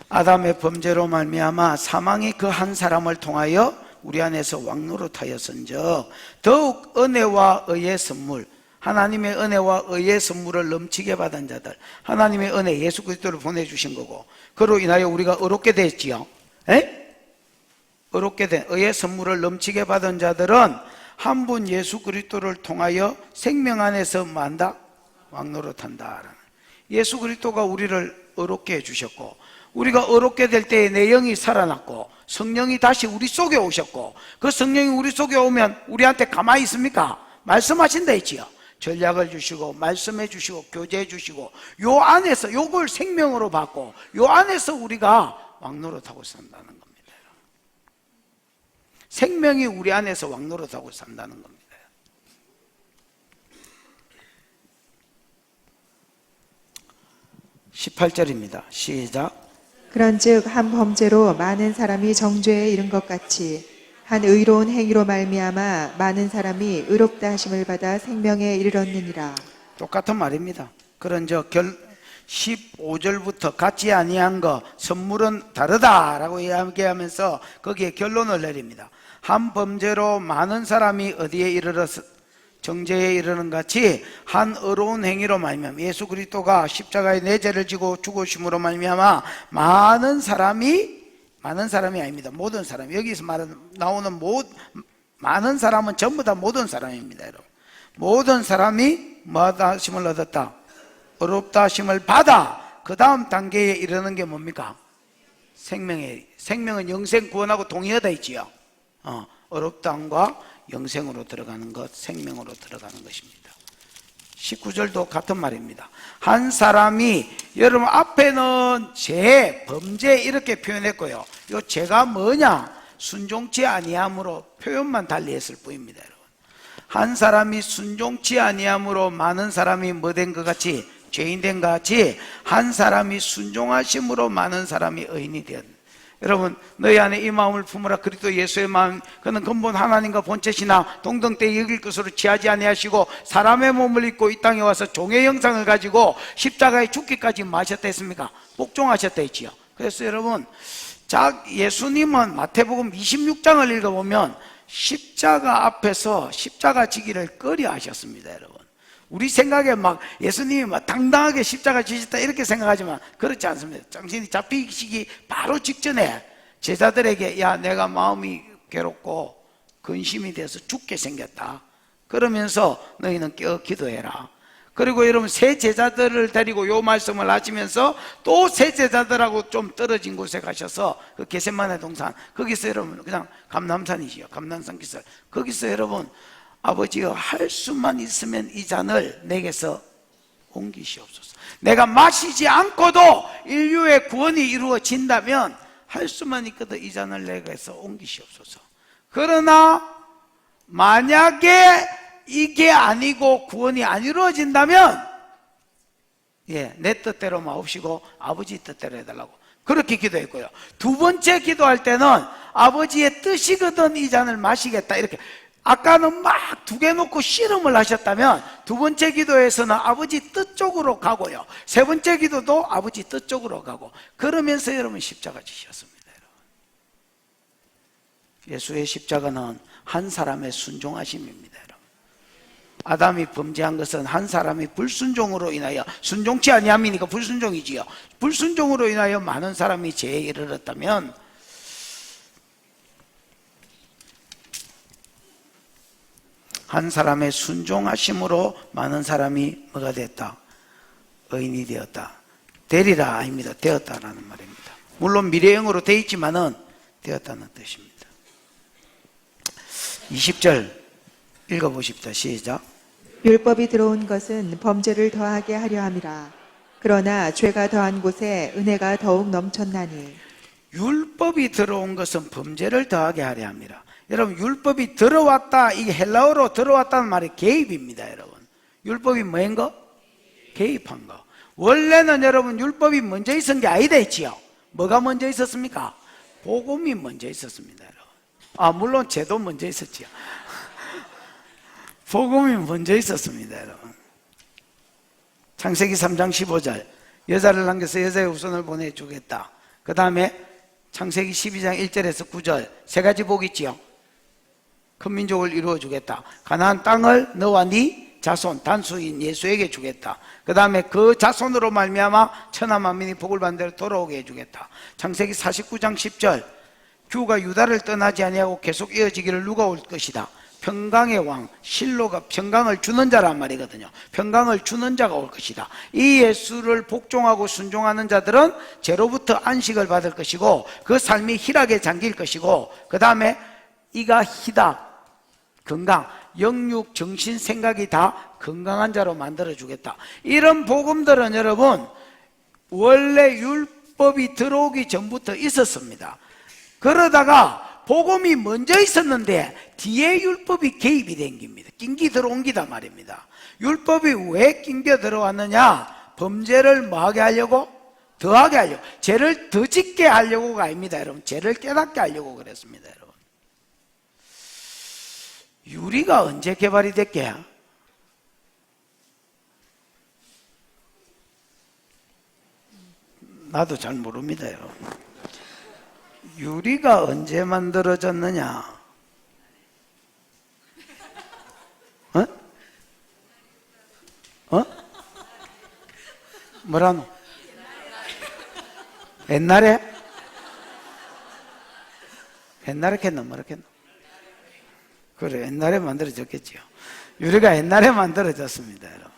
아담의 범죄로 말미암아 사망이 그 한 사람을 통하여 우리 안에서 왕노릇하였은즉 더욱 은혜와 의의 선물, 하나님의 은혜와 의의 선물을 넘치게 받은 자들, 하나님의 은혜 예수 그리스도를 보내주신 거고, 그로 인하여 우리가 의롭게 됐지요. 의롭게 된 의의 선물을 넘치게 받은 자들은 한 분 예수 그리스도를 통하여 생명 안에서 만다 왕노릇한다. 예수 그리스도가 우리를 의롭게 해주셨고, 우리가 의롭게 될 때에 내 영이 살아났고 성령이 다시 우리 속에 오셨고, 그 성령이 우리 속에 오면 우리한테 가만히 있습니까? 말씀하신다 했지요. 전략을 주시고 말씀해 주시고 교제해 주시고, 요 안에서 요걸 생명으로 받고 요 안에서 우리가 왕노릇하고 산다는 겁니다. 생명이 우리 안에서 왕노릇하고 산다는 겁니다. 18절입니다. 시작. 그런즉 한 범죄로 많은 사람이 정죄에 이른 것 같이 한 의로운 행위로 말미암아 많은 사람이 의롭다 하심을 받아 생명에 이르렀느니라. 똑같은 말입니다. 그런즉 15절부터 같지 아니한 거 선물은 다르다라고 이야기하면서 거기에 결론을 내립니다. 한 범죄로 많은 사람이 어디에 이르렀 정죄에 이르는 같이 한 의로운 행위로 말미암아, 예수 그리스도가 십자가에 내 죄를 지고 죽으심으로 말미암아 많은 사람이 아닙니다. 모든 사람, 여기서 나오는 많은 사람은 전부 다 모든 사람입니다. 여러분, 모든 사람이 뭐하다 하심을 얻었다? 의롭다 하심을 받아 그 다음 단계에 이르는 게 뭡니까? 생명은 영생 구원하고 동의하다 있지요. 의롭다함과 영생으로 들어가는 것, 생명으로 들어가는 것입니다. 19절도 같은 말입니다. 한 사람이, 여러분 앞에는 죄, 범죄 이렇게 표현했고요. 이 죄가 뭐냐? 순종치 아니함으로 표현만 달리했을 뿐입니다. 여러분. 한 사람이 순종치 아니함으로 많은 사람이 뭐 된 것 같이? 죄인 된 것 같이 한 사람이 순종하심으로 많은 사람이 의인이 되었다. 여러분, 너희 안에 이 마음을 품으라. 그리스도 예수의 마음, 그는 근본 하나님과 본체시나 동등때 여길 것으로 취하지 아니하시고 사람의 몸을 입고 이 땅에 와서 종의 형상을 가지고 십자가에 죽기까지 마셨다 했습니까? 복종하셨다 했지요. 그래서 여러분, 예수님은 마태복음 26장을 읽어보면 십자가 앞에서 십자가 지기를 꺼려 하셨습니다. 여러분, 우리 생각에 막 예수님이 막 당당하게 십자가 지셨다 이렇게 생각하지만 그렇지 않습니다. 당신이 잡히시기 바로 직전에 제자들에게, 야, 내가 마음이 괴롭고 근심이 돼서 죽게 생겼다, 그러면서 너희는 깨어 기도해라. 그리고 여러분, 새 제자들을 데리고 요 말씀을 하시면서 또 새 제자들하고 좀 떨어진 곳에 가셔서 그 게셋마네 동산, 거기서 여러분, 그냥 감람산이지요, 감람산 기슭, 거기서 여러분, 아버지여, 할 수만 있으면 이 잔을 내게서 옮기시옵소서. 내가 마시지 않고도 인류의 구원이 이루어진다면 할 수만 있거든 이 잔을 내게서 옮기시옵소서. 그러나 만약에 이게 아니고 구원이 안 이루어진다면, 내 뜻대로 마옵시고 아버지 뜻대로 해달라고 그렇게 기도했고요. 두 번째 기도할 때는 아버지의 뜻이거든 이 잔을 마시겠다, 이렇게. 아까는 막 두 개 놓고 씨름을 하셨다면 두 번째 기도에서는 아버지 뜻 쪽으로 가고요, 세 번째 기도도 아버지 뜻 쪽으로 가고, 그러면서 여러분 십자가 지셨습니다. 여러분, 예수의 십자가는 한 사람의 순종하심입니다. 여러분, 아담이 범죄한 것은 한 사람이 불순종으로 인하여, 순종치 아니함이니까 불순종이지요, 불순종으로 인하여 많은 사람이 죄에 이르렀다면, 한 사람의 순종하심으로 많은 사람이 뭐가 됐다? 의인이 되었다. 되리라 아닙니다. 되었다라는 말입니다. 물론 미래형으로 되어 있지만은 되었다는 뜻입니다. 20절 읽어보십시다. 시작. 율법이 들어온 것은 범죄를 더하게 하려 함이라. 그러나 죄가 더한 곳에 은혜가 더욱 넘쳤나니. 율법이 들어온 것은 범죄를 더하게 하려 함이라. 여러분, 율법이 들어왔다, 이게 헬라어로 들어왔다는 말이 개입입니다. 여러분, 율법이 뭐인 거? 개입한 거. 원래는 여러분 율법이 먼저 있었던 게 아니다 했지요. 뭐가 먼저 있었습니까? 복음이 먼저 있었습니다. 여러분, 물론 죄도 먼저 있었지요. 복음이 먼저 있었습니다. 여러분, 창세기 3장 15절, 여자를 남겨서 여자의 후손을 보내주겠다. 그 다음에 창세기 12장 1절에서 9절, 세 가지 복 있지요. 큰 민족을 이루어 주겠다. 가나안 땅을 너와 네 자손, 단수인 예수에게 주겠다. 그 다음에 그 자손으로 말미암아 천하 만민이 복을 받는 대로 돌아오게 해주겠다. 창세기 49장 10절, 규가 유다를 떠나지 아니하고 계속 이어지기를 누가 올 것이다. 평강의 왕 실로가 평강을 주는 자란 말이거든요. 평강을 주는 자가 올 것이다. 이 예수를 복종하고 순종하는 자들은 죄로부터 안식을 받을 것이고 그 삶이 희락에 잠길 것이고, 그 다음에 이가 희다, 건강, 영육, 정신, 생각이 다 건강한 자로 만들어주겠다. 이런 복음들은 여러분 원래 율법이 들어오기 전부터 있었습니다. 그러다가 복음이 먼저 있었는데 뒤에 율법이 개입이 된 겁니다. 낑기 들어온 기다 말입니다. 율법이 왜 낑겨 들어왔느냐? 범죄를 뭐하게 하려고? 더하게 하려고, 죄를 더 짓게 하려고가 아닙니다. 여러분, 죄를 깨닫게 하려고 그랬습니다. 여러분, 유리가 언제 개발이 됐게? 나도 잘 모릅니다. 여러분, 유리가 언제 만들어졌느냐? 뭐라노? 옛날에? 옛날에 캤노? 뭐라 캤노? 그래, 옛날에 만들어졌겠지요. 유리가 옛날에 만들어졌습니다. 여러분,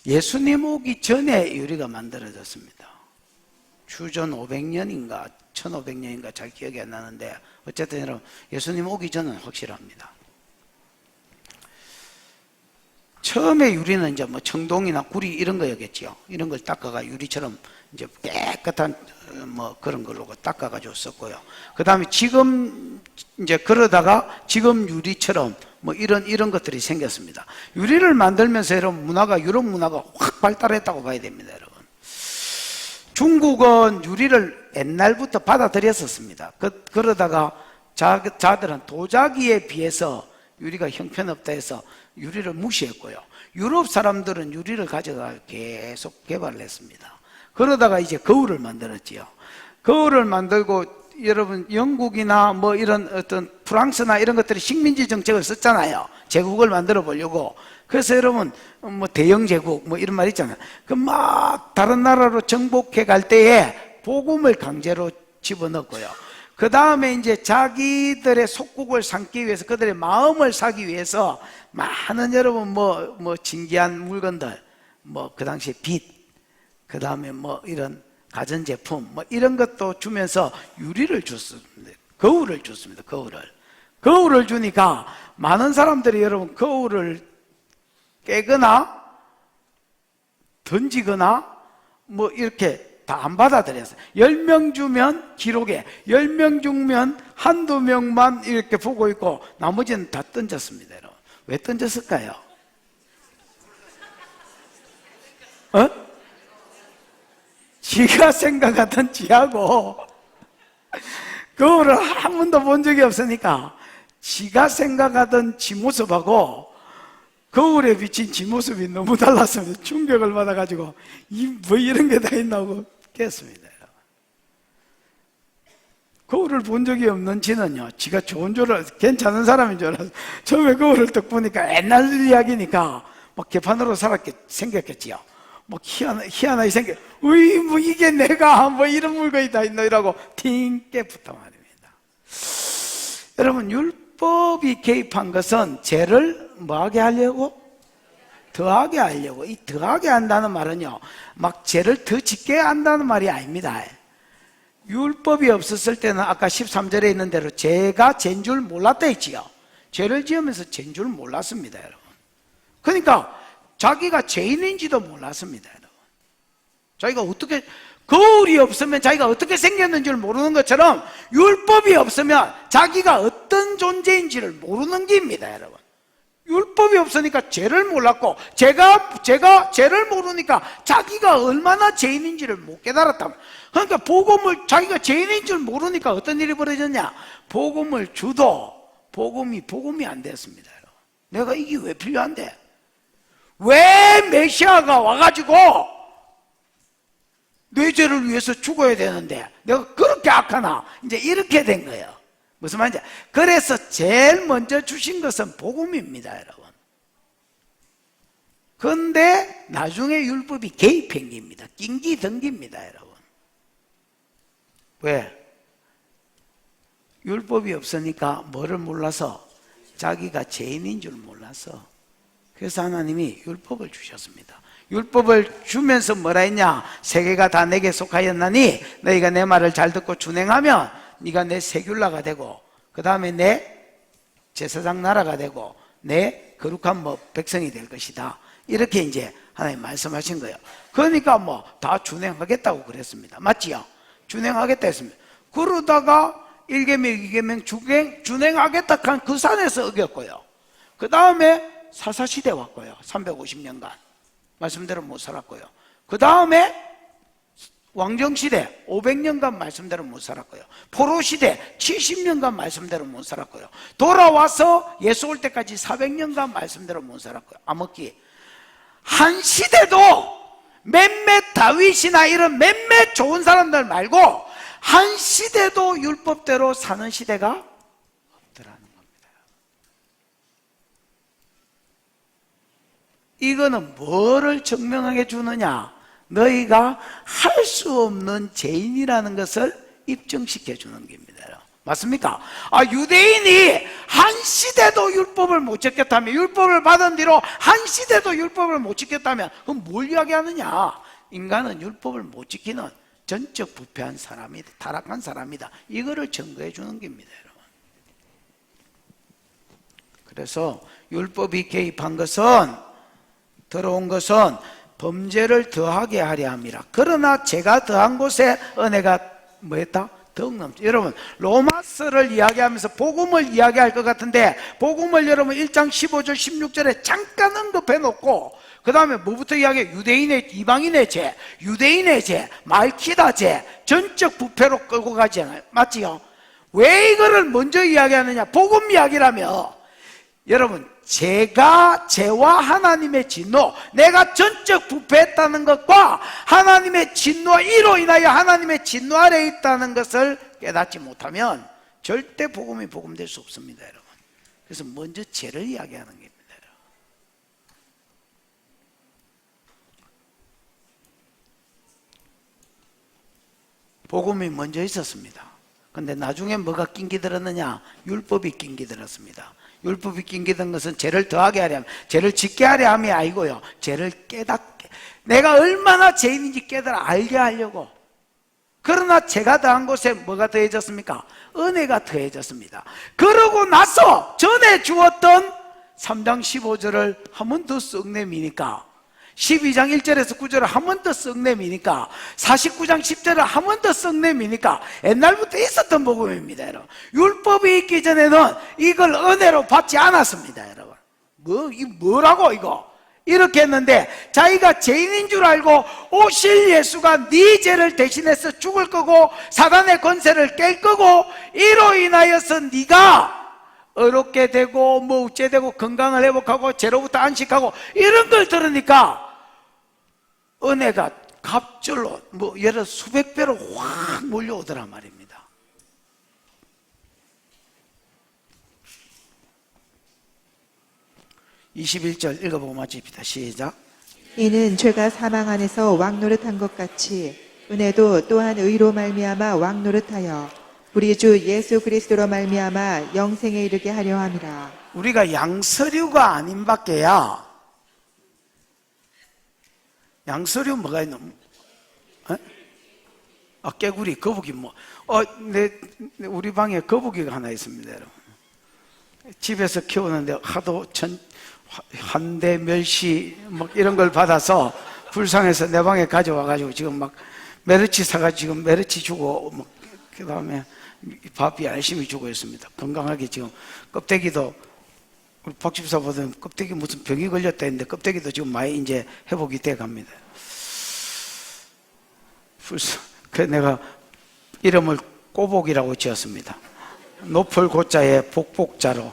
예수님 오기 전에 유리가 만들어졌습니다. 주전 500년인가 1500년인가 잘 기억이 안 나는데 어쨌든 여러분 예수님 오기 전은 확실합니다. 처음에 유리는 이제 뭐 청동이나 구리 이런 거였겠지요. 이런 걸 닦아가 유리처럼 이제 깨끗한 뭐 그런 걸로 닦아가지고 썼고요. 그 다음에 지금 이제 그러다가 지금 유리처럼 뭐 이런 것들이 생겼습니다. 유리를 만들면서 여러분 유럽 문화가 확 발달했다고 봐야 됩니다, 여러분. 중국은 유리를 옛날부터 받아들였었습니다. 그러다가 자들은 도자기에 비해서 유리가 형편없다 해서 유리를 무시했고요. 유럽 사람들은 유리를 가져가 계속 개발을 했습니다. 그러다가 이제 거울을 만들었지요. 거울을 만들고 여러분 영국이나 뭐 이런 어떤 프랑스나 이런 것들이 식민지 정책을 썼잖아요. 제국을 만들어 보려고. 그래서 여러분 뭐 대영 제국 뭐 이런 말 있잖아요. 그 막 다른 나라로 정복해 갈 때에 복음을 강제로 집어넣고요. 그 다음에 이제 자기들의 속국을 삼기 위해서 그들의 마음을 사기 위해서 많은 여러분 뭐 진귀한 물건들 뭐 그 당시에 빛, 그 다음에 뭐 이런 가전제품 뭐 이런 것도 주면서 유리를 줬습니다. 거울을 줬습니다. 거울을 주니까 많은 사람들이 여러분 거울을 깨거나 던지거나 뭐 이렇게 다 안 받아들였어요. 10명 주면 기록에 10명 주면 한두 명만 이렇게 보고 있고 나머지는 다 던졌습니다. 여러분. 왜 던졌을까요? 지가 생각하던 지하고 거울을 한 번도 본 적이 없으니까 지가 생각하던 지 모습하고 거울에 비친 지 모습이 너무 달랐습니다. 충격을 받아가지고 뭐 이런 게 다 있나고 깼습니다. 거울을 본 적이 없는 지는요, 지가 좋은 줄 알아서 괜찮은 사람인 줄 알아서 처음에 거울을 딱 보니까 옛날 이야기니까 막 개판으로 생겼겠지요. 막 희한하게 으이 뭐 이게 내가 뭐 이런 물건이 다 있나 이라고 팅 깨부터 말입니다. 여러분 율법이 개입한 것은 죄를 뭐하게 하려고? 더하게 하려고. 이 더하게 한다는 말은요 막 죄를 더 짓게 한다는 말이 아닙니다. 율법이 없었을 때는 아까 13절에 있는 대로 죄가 죄인 줄 몰랐다 했지요. 죄를 지으면서 죄인 줄 몰랐습니다, 여러분. 그러니까 자기가 죄인인지도 몰랐습니다, 여러분. 자기가 어떻게 거울이 없으면 자기가 어떻게 생겼는지를 모르는 것처럼 율법이 없으면 자기가 어떤 존재인지를 모르는 게입니다, 여러분. 율법이 없으니까 죄를 몰랐고 제가 죄를 모르니까 자기가 얼마나 죄인인지를 못 깨달았다. 그러니까 복음을 자기가 죄인인 줄 모르니까 어떤 일이 벌어졌냐? 복음을 주도 복음이 안 됐습니다, 여러분. 내가 이게 왜 필요한데? 왜 메시아가 와가지고 내 죄를 위해서 죽어야 되는데 내가 그렇게 악하나? 이제 이렇게 된 거예요. 무슨 말인지. 그래서 제일 먼저 주신 것은 복음입니다, 여러분. 그런데 나중에 율법이 개입한 겁니다. 낑기등기입니다, 여러분. 왜? 율법이 없으니까 뭐를 몰라서? 자기가 죄인인 줄 몰라서. 그래서 하나님이 율법을 주셨습니다. 율법을 주면서 뭐라 했냐? 세계가 다 내게 속하였나니 너희가 내 말을 잘 듣고 준행하면 네가 내 세귤라가 되고 그 다음에 내 제사장 나라가 되고 내 거룩한 백성이 될 것이다. 이렇게 이제 하나님 말씀하신 거예요. 그러니까 뭐 다 준행하겠다고 그랬습니다. 맞지요? 준행하겠다 했습니다. 그러다가 1계명, 2계명 준행하겠다 한 그 산에서 어겼고요. 그 다음에 사사시대 왔고요. 350년간 말씀대로 못 살았고요. 그 다음에 왕정시대 500년간 말씀대로 못 살았고요. 포로시대 70년간 말씀대로 못 살았고요. 돌아와서 예수 올 때까지 400년간 말씀대로 못 살았고요. 암흑기. 한 시대도 몇몇 다윗이나 이런 몇몇 좋은 사람들 말고 한 시대도 율법대로 사는 시대가 없더라는 겁니다. 이거는 뭐를 증명하게 주느냐? 너희가 할 수 없는 죄인이라는 것을 입증시켜 주는 겁니다. 맞습니까? 유대인이 한 시대도 율법을 못 지켰다면, 율법을 받은 뒤로 한 시대도 율법을 못 지켰다면 그럼 뭘 이야기하느냐? 인간은 율법을 못 지키는 전적 부패한 사람이다, 타락한 사람이다, 이거를 증거해 주는 겁니다, 여러분. 그래서 율법이 개입한 것은, 들어온 것은 범죄를 더하게 하려 함이라. 그러나 제가 더한 곳에 은혜가 뭐했다? 더욱 넘쳐. 여러분, 로마서를 이야기하면서 복음을 이야기할 것 같은데, 복음을 여러분 1장 15절 16절에 잠깐 언급해 놓고, 그 다음에 뭐부터 이야기해? 유대인의, 이방인의 죄, 유대인의 죄, 말키다 죄, 전적 부패로 끌고 가잖아요. 맞지요? 왜 이거를 먼저 이야기하느냐? 복음 이야기라며, 여러분, 제가 죄와 하나님의 진노, 내가 전적 부패했다는 것과 하나님의 진노, 이로 인하여 하나님의 진노 아래에 있다는 것을 깨닫지 못하면 절대 복음이 복음될 수 없습니다, 여러분. 그래서 먼저 죄를 이야기하는 겁니다, 여러분. 복음이 먼저 있었습니다. 근데 나중에 뭐가 낀기 들었느냐? 율법이 낀기 들었습니다. 율법이 낀기 든 것은 죄를 더하게 하려 함, 죄를 짓게 하려 함이 아니고요, 죄를 깨닫게, 내가 얼마나 죄인인지 깨달아 알게 하려고. 그러나 죄가 더한 곳에 뭐가 더해졌습니까? 은혜가 더해졌습니다. 그러고 나서 전에 주었던 3장 15절을 한 번 더 썩 내미니까, 12장 1절에서 9절을 한 번 더 썩 내미니까, 49장 10절을 한 번 더 썩 내미니까 옛날부터 있었던 복음입니다, 여러분. 율법이 있기 전에는 이걸 은혜로 받지 않았습니다, 여러분. 뭐라고 이거? 이렇게 했는데, 자기가 죄인인 줄 알고 오실 예수가 네 죄를 대신해서 죽을 거고 사단의 권세를 깰 거고, 이로 인하여서 네가 어렵게 되고 뭐 어째되고 건강을 회복하고 죄로부터 안식하고 이런 걸 들으니까 은혜가 갑절로 뭐 예를 수백 배로 확 몰려오더란 말입니다. (21절) 읽어보고 마칩시다. 시작. 이는 죄가 사망 안에서 왕노릇한 것 같이 은혜도 또한 의로 말미암아 왕노릇하여 우리 주 예수 그리스도로 말미암아 영생에 이르게 하려 함이라. 우리가 양서류가 아닌 밖에야, 양서류 뭐가 있노? 깨구리, 거북이 뭐. 우리 방에 거북이가 하나 있습니다, 여러분. 집에서 키우는데 하도 한대 멸시 막 이런 걸 받아서 불쌍해서 내 방에 가져와가지고 지금 막 메르치 사가지고 지금 메르치 주고 막 그 다음에 밥 열심히 주고 있습니다. 건강하게 지금 껍데기도, 우리 박 집사 보던 껍데기 무슨 병이 걸렸다 했는데 껍데기도 지금 많이 이제 회복이 돼 갑니다. 그 내가 이름을 꼬복이라고 지었습니다. 높을 고자에 복복자로.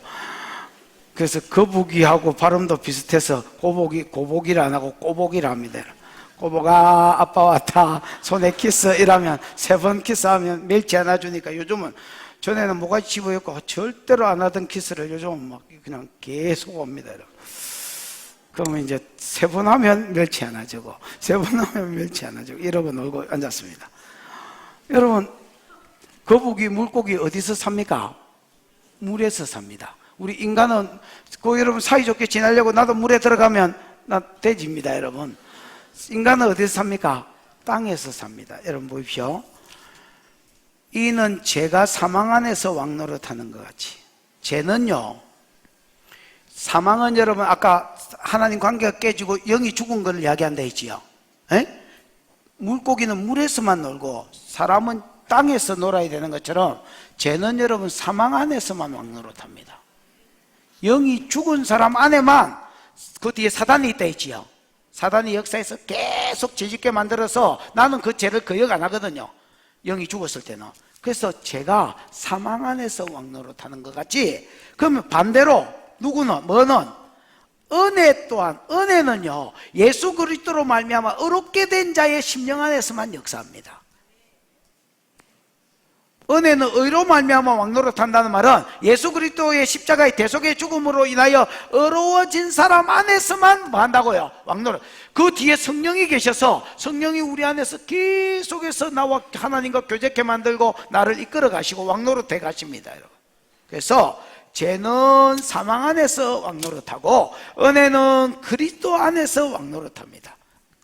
그래서 거북이하고 발음도 비슷해서 고복이라 안 하고 꼬복이라 합니다. 꼬복아 아빠 왔다 손에 키스 이러면 3번 키스하면 멸치 하나 주니까, 요즘은 전에는 뭐가지 집어였고 절대로 안 하던 키스를 요즘은 막 그냥 계속 옵니다. 그러면 이제 3번 하면 멸치 하나 주고 3번 하면 멸치 하나 주고 이러고 놀고 앉았습니다. 여러분, 거북이 물고기 어디서 삽니까? 물에서 삽니다. 우리 인간은 여러분 사이좋게 지내려고 나도 물에 들어가면 나 돼지입니다, 여러분. 인간은 어디서 삽니까? 땅에서 삽니다. 여러분 보십시오. 이는 죄가 사망 안에서 왕노릇하는 것 같이, 죄는요, 사망은 여러분 아까 하나님 관계가 깨지고 영이 죽은 걸 이야기한다 했지요. 물고기는 물에서만 놀고 사람은 땅에서 놀아야 되는 것처럼 죄는 여러분 사망 안에서만 왕노릇합니다. 영이 죽은 사람 안에만, 그 뒤에 사단이 있다 했지요. 사단이 역사에서 계속 죄짓게 만들어서 나는 그 죄를 거역 안 하거든요, 영이 죽었을 때는. 그래서 죄가 사망 안에서 왕노릇하는 것 같지, 그러면 반대로 뭐는 은혜 또한, 은혜는요 예수 그리스도로 말미암아 의롭게 된 자의 심령 안에서만 역사합니다. 은혜는 의로 말미암아 왕노릇한다는 말은 예수 그리스도의 십자가의 대속의 죽음으로 인하여 의로워진 사람 안에서만 뭐 한다고요? 왕노릇. 그 뒤에 성령이 계셔서 성령이 우리 안에서 계속해서 나와 하나님과 교제케 만들고 나를 이끌어 가시고 왕노릇해 가십니다, 여러분. 그래서 죄는 사망 안에서 왕노릇하고 은혜는 그리스도 안에서 왕노릇합니다.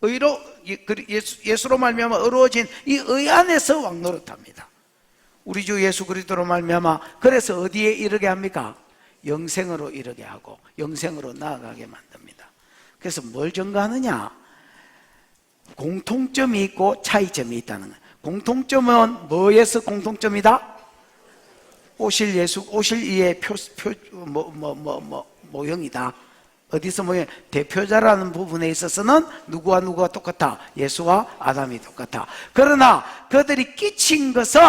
예수로 말미암아 의로워진 이 의 안에서 왕노릇합니다. 우리 주 예수 그리스도로 말미암아 그래서 어디에 이르게 합니까? 영생으로 이르게 하고 영생으로 나아가게 만듭니다. 그래서 뭘 증거하느냐? 공통점이 있고 차이점이 있다는 거예요. 공통점은 뭐에서 공통점이다? 오실 이의 모형이다. 어디서 모형? 대표자라는 부분에 있어서는 누구와 누구가 똑같아? 예수와 아담이 똑같아. 그러나 그들이 끼친 것은,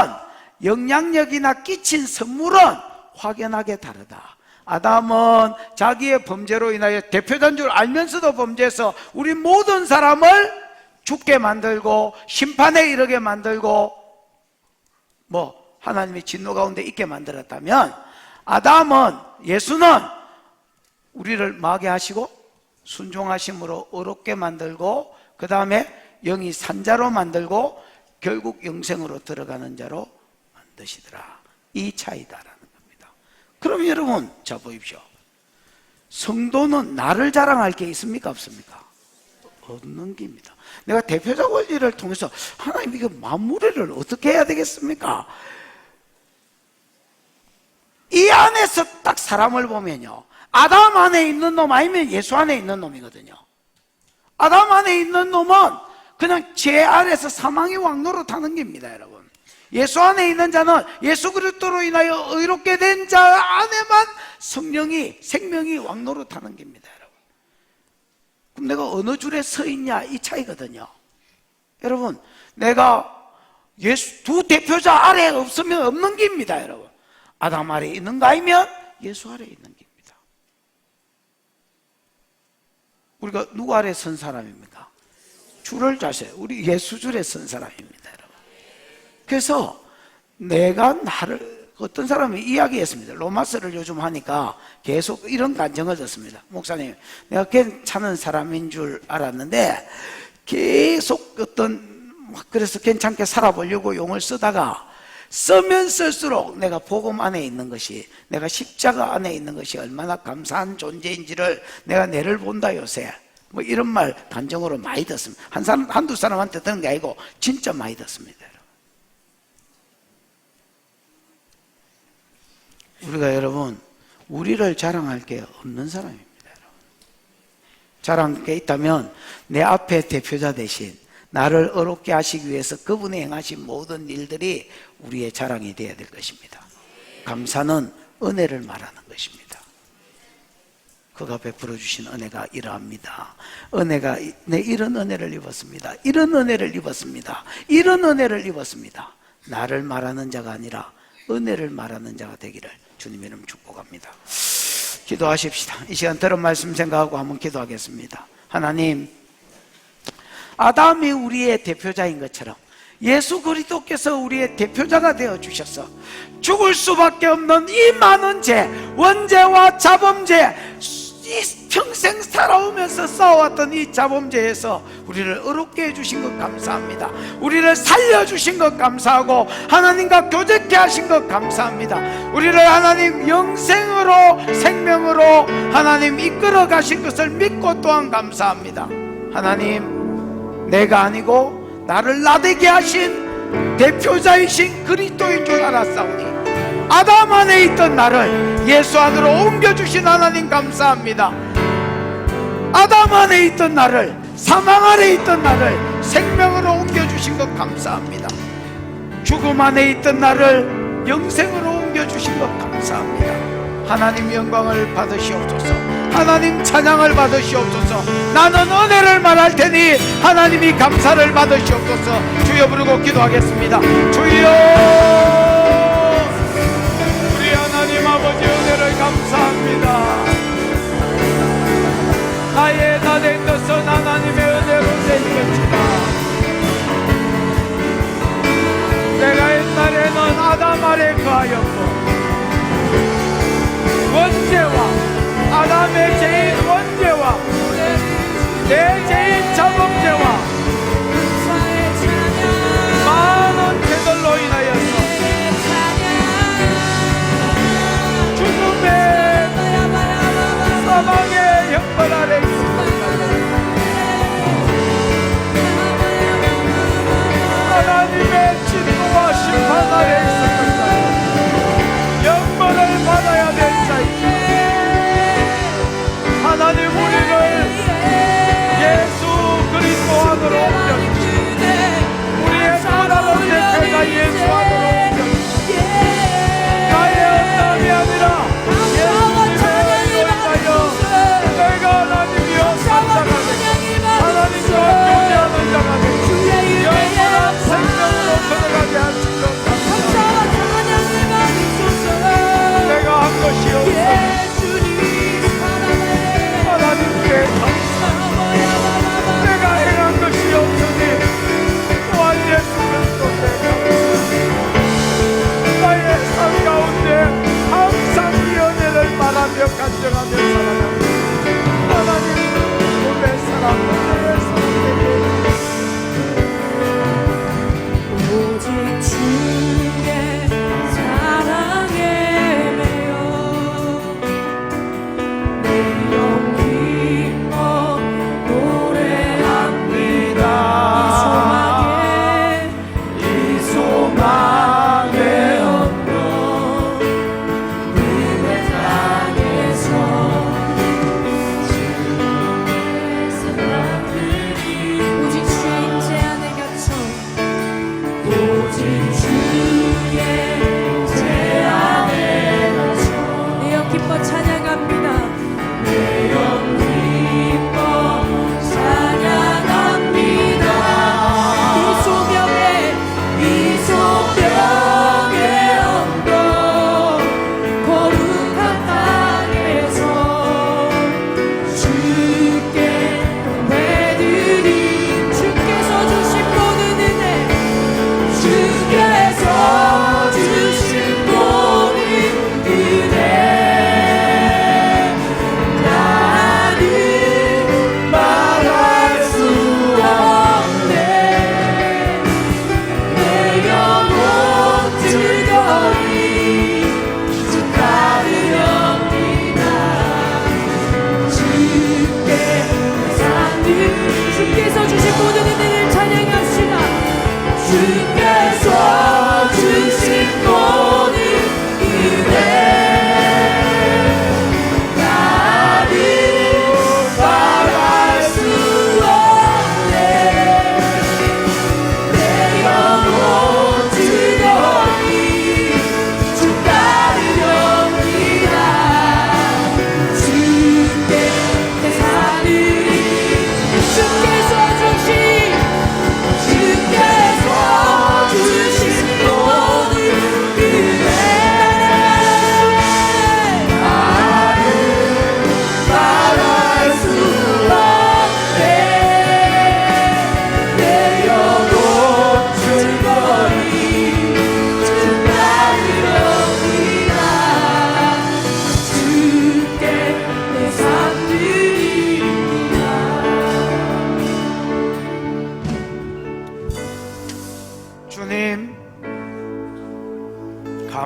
영향력이나 끼친 선물은 확연하게 다르다. 아담은 자기의 범죄로 인하여 대표자인 줄 알면서도 범죄해서 우리 모든 사람을 죽게 만들고 심판에 이르게 만들고 하나님의 진노 가운데 있게 만들었다면, 예수는 우리를 마게 하시고 순종하심으로 의롭게 만들고 그 다음에 영이 산자로 만들고 결국 영생으로 들어가는 자로 만드시더라. 이 차이다라는 겁니다. 그럼 여러분, 자 보십시오. 성도는 나를 자랑할 게 있습니까? 없습니까? 없는 겁니다. 내가 대표자 권리를 통해서 하나님 이거 마무리를 어떻게 해야 되겠습니까? 이 안에서 딱 사람을 보면요, 아담 안에 있는 놈 아니면 예수 안에 있는 놈이거든요. 아담 안에 있는 놈은 그냥 죄 아래서 사망의 왕노릇하는 겁니다, 여러분. 예수 안에 있는 자는 예수 그리스도로 인하여 의롭게 된 자 안에만 생명이 왕노릇하는 겁니다, 여러분. 그럼 내가 어느 줄에 서 있냐, 이 차이거든요. 여러분, 내가 예수 두 대표자 아래에 없으면 없는 겁니다, 여러분. 아담 아래에 있는가 아니면 예수 아래에 있는 겁니다. 우리가 누구 아래에 선 사람입니까? 줄을 자세요. 우리 예수 줄에 선 사람입니다, 여러분. 그래서 내가 어떤 사람이 이야기했습니다. 로마서를 요즘 하니까 계속 이런 감정을 듣습니다. 목사님, 내가 괜찮은 사람인 줄 알았는데 계속 그래서 괜찮게 살아보려고 용을 쓰다가 쓰면 쓸수록 내가 복음 안에 있는 것이, 내가 십자가 안에 있는 것이 얼마나 감사한 존재인지를 내가 내를 본다 요새. 이런 말 감정으로 많이 듣습니다. 한두 사람한테 듣는 게 아니고 진짜 많이 듣습니다. 우리가 여러분, 우리를 자랑할 게 없는 사람입니다, 여러분. 자랑할 게 있다면 내 앞에 대표자 대신 나를 어렵게 하시기 위해서 그분이 행하신 모든 일들이 우리의 자랑이 되어야 될 것입니다. 감사는 은혜를 말하는 것입니다. 그가 베풀어 주신 은혜가 이러합니다. 이런 은혜를 입었습니다. 이런 은혜를 입었습니다. 이런 은혜를 입었습니다. 나를 말하는 자가 아니라 은혜를 말하는 자가 되기를 주님의 이름 축복합니다. 기도하십시다. 이 시간 들은 말씀 생각하고 한번 기도하겠습니다. 하나님, 아담이 우리의 대표자인 것처럼 예수 그리스도께서 우리의 대표자가 되어 주셔서 죽을 수밖에 없는 이 많은 죄, 원죄와 자범죄, 이 평생 살아오면서 싸워왔던 이 자범죄에서 우리를 의롭게 해주신 것 감사합니다. 우리를 살려주신 것 감사하고 하나님과 교제케 하신 것 감사합니다. 우리를 하나님 영생으로, 생명으로 하나님 이끌어 가신 것을 믿고 또한 감사합니다. 하나님, 내가 아니고 나를 나되게 하신 대표자이신 그리스도인 줄 알았사오니 아담 안에 있던 나를 예수 안으로 옮겨주신 하나님 감사합니다. 아담 안에 있던 나를, 사망 안에 있던 나를 생명으로 옮겨주신 것 감사합니다. 죽음 안에 있던 나를 영생으로 옮겨주신 것 감사합니다. 하나님 영광을 받으시옵소서. 하나님 찬양을 받으시옵소서. 나는 은혜를 말할 테니 하나님이 감사를 받으시옵소서. 주여 부르고 기도하겠습니다. 주여, 하나님 아버지 은혜를 감사합니다. 나의 나된 것은 하나님의 은혜로 되겠지만 내가 옛날에는 아담 아래 거하였고 원죄와 아담의 죄인 원죄와 내 죄인 자범죄와 많은 죄들로 인하여서 사망의 형벌 아래 있습니다.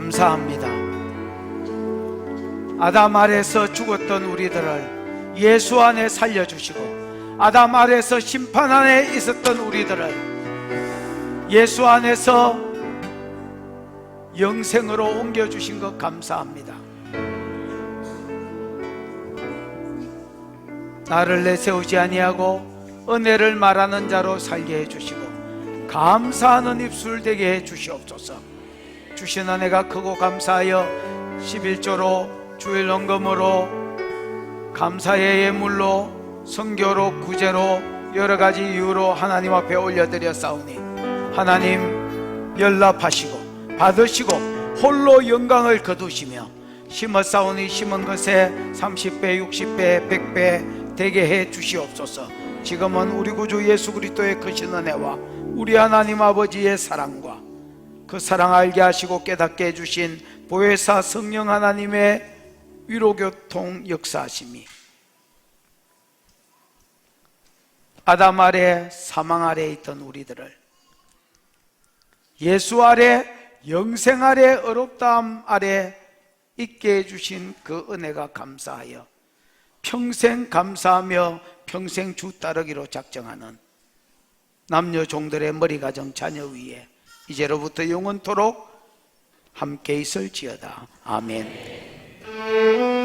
감사합니다. 아담 아래서 죽었던 우리들을 예수 안에 살려주시고, 아담 아래서 심판 안에 있었던 우리들을 예수 안에서 영생으로 옮겨주신 것 감사합니다. 나를 내세우지 아니하고 은혜를 말하는 자로 살게 해주시고 감사하는 입술 되게 해주시옵소서. 주신 은혜가 크고 감사하여 11조로 주일 헌금으로 감사의 예물로 선교로 구제로 여러가지 이유로 하나님 앞에 올려드렸사오니 하나님 연락하시고 받으시고 홀로 영광을 거두시며 심었사오니 심은 것에 30배 60배 100배 되게 해 주시옵소서. 지금은 우리 구주 예수 그리스도의 크신 은혜와 우리 하나님 아버지의 사랑과 그 사랑 알게 하시고 깨닫게 해주신 보혜사 성령 하나님의 위로교통 역사하심이 아담 아래 사망 아래 있던 우리들을 예수 아래 영생 아래 어렵다함 아래 있게 해주신 그 은혜가 감사하여 평생 감사하며 평생 주 따르기로 작정하는 남녀 종들의 머리 가정 자녀 위에 이제로부터 영원토록 함께 있을지어다. 아멘.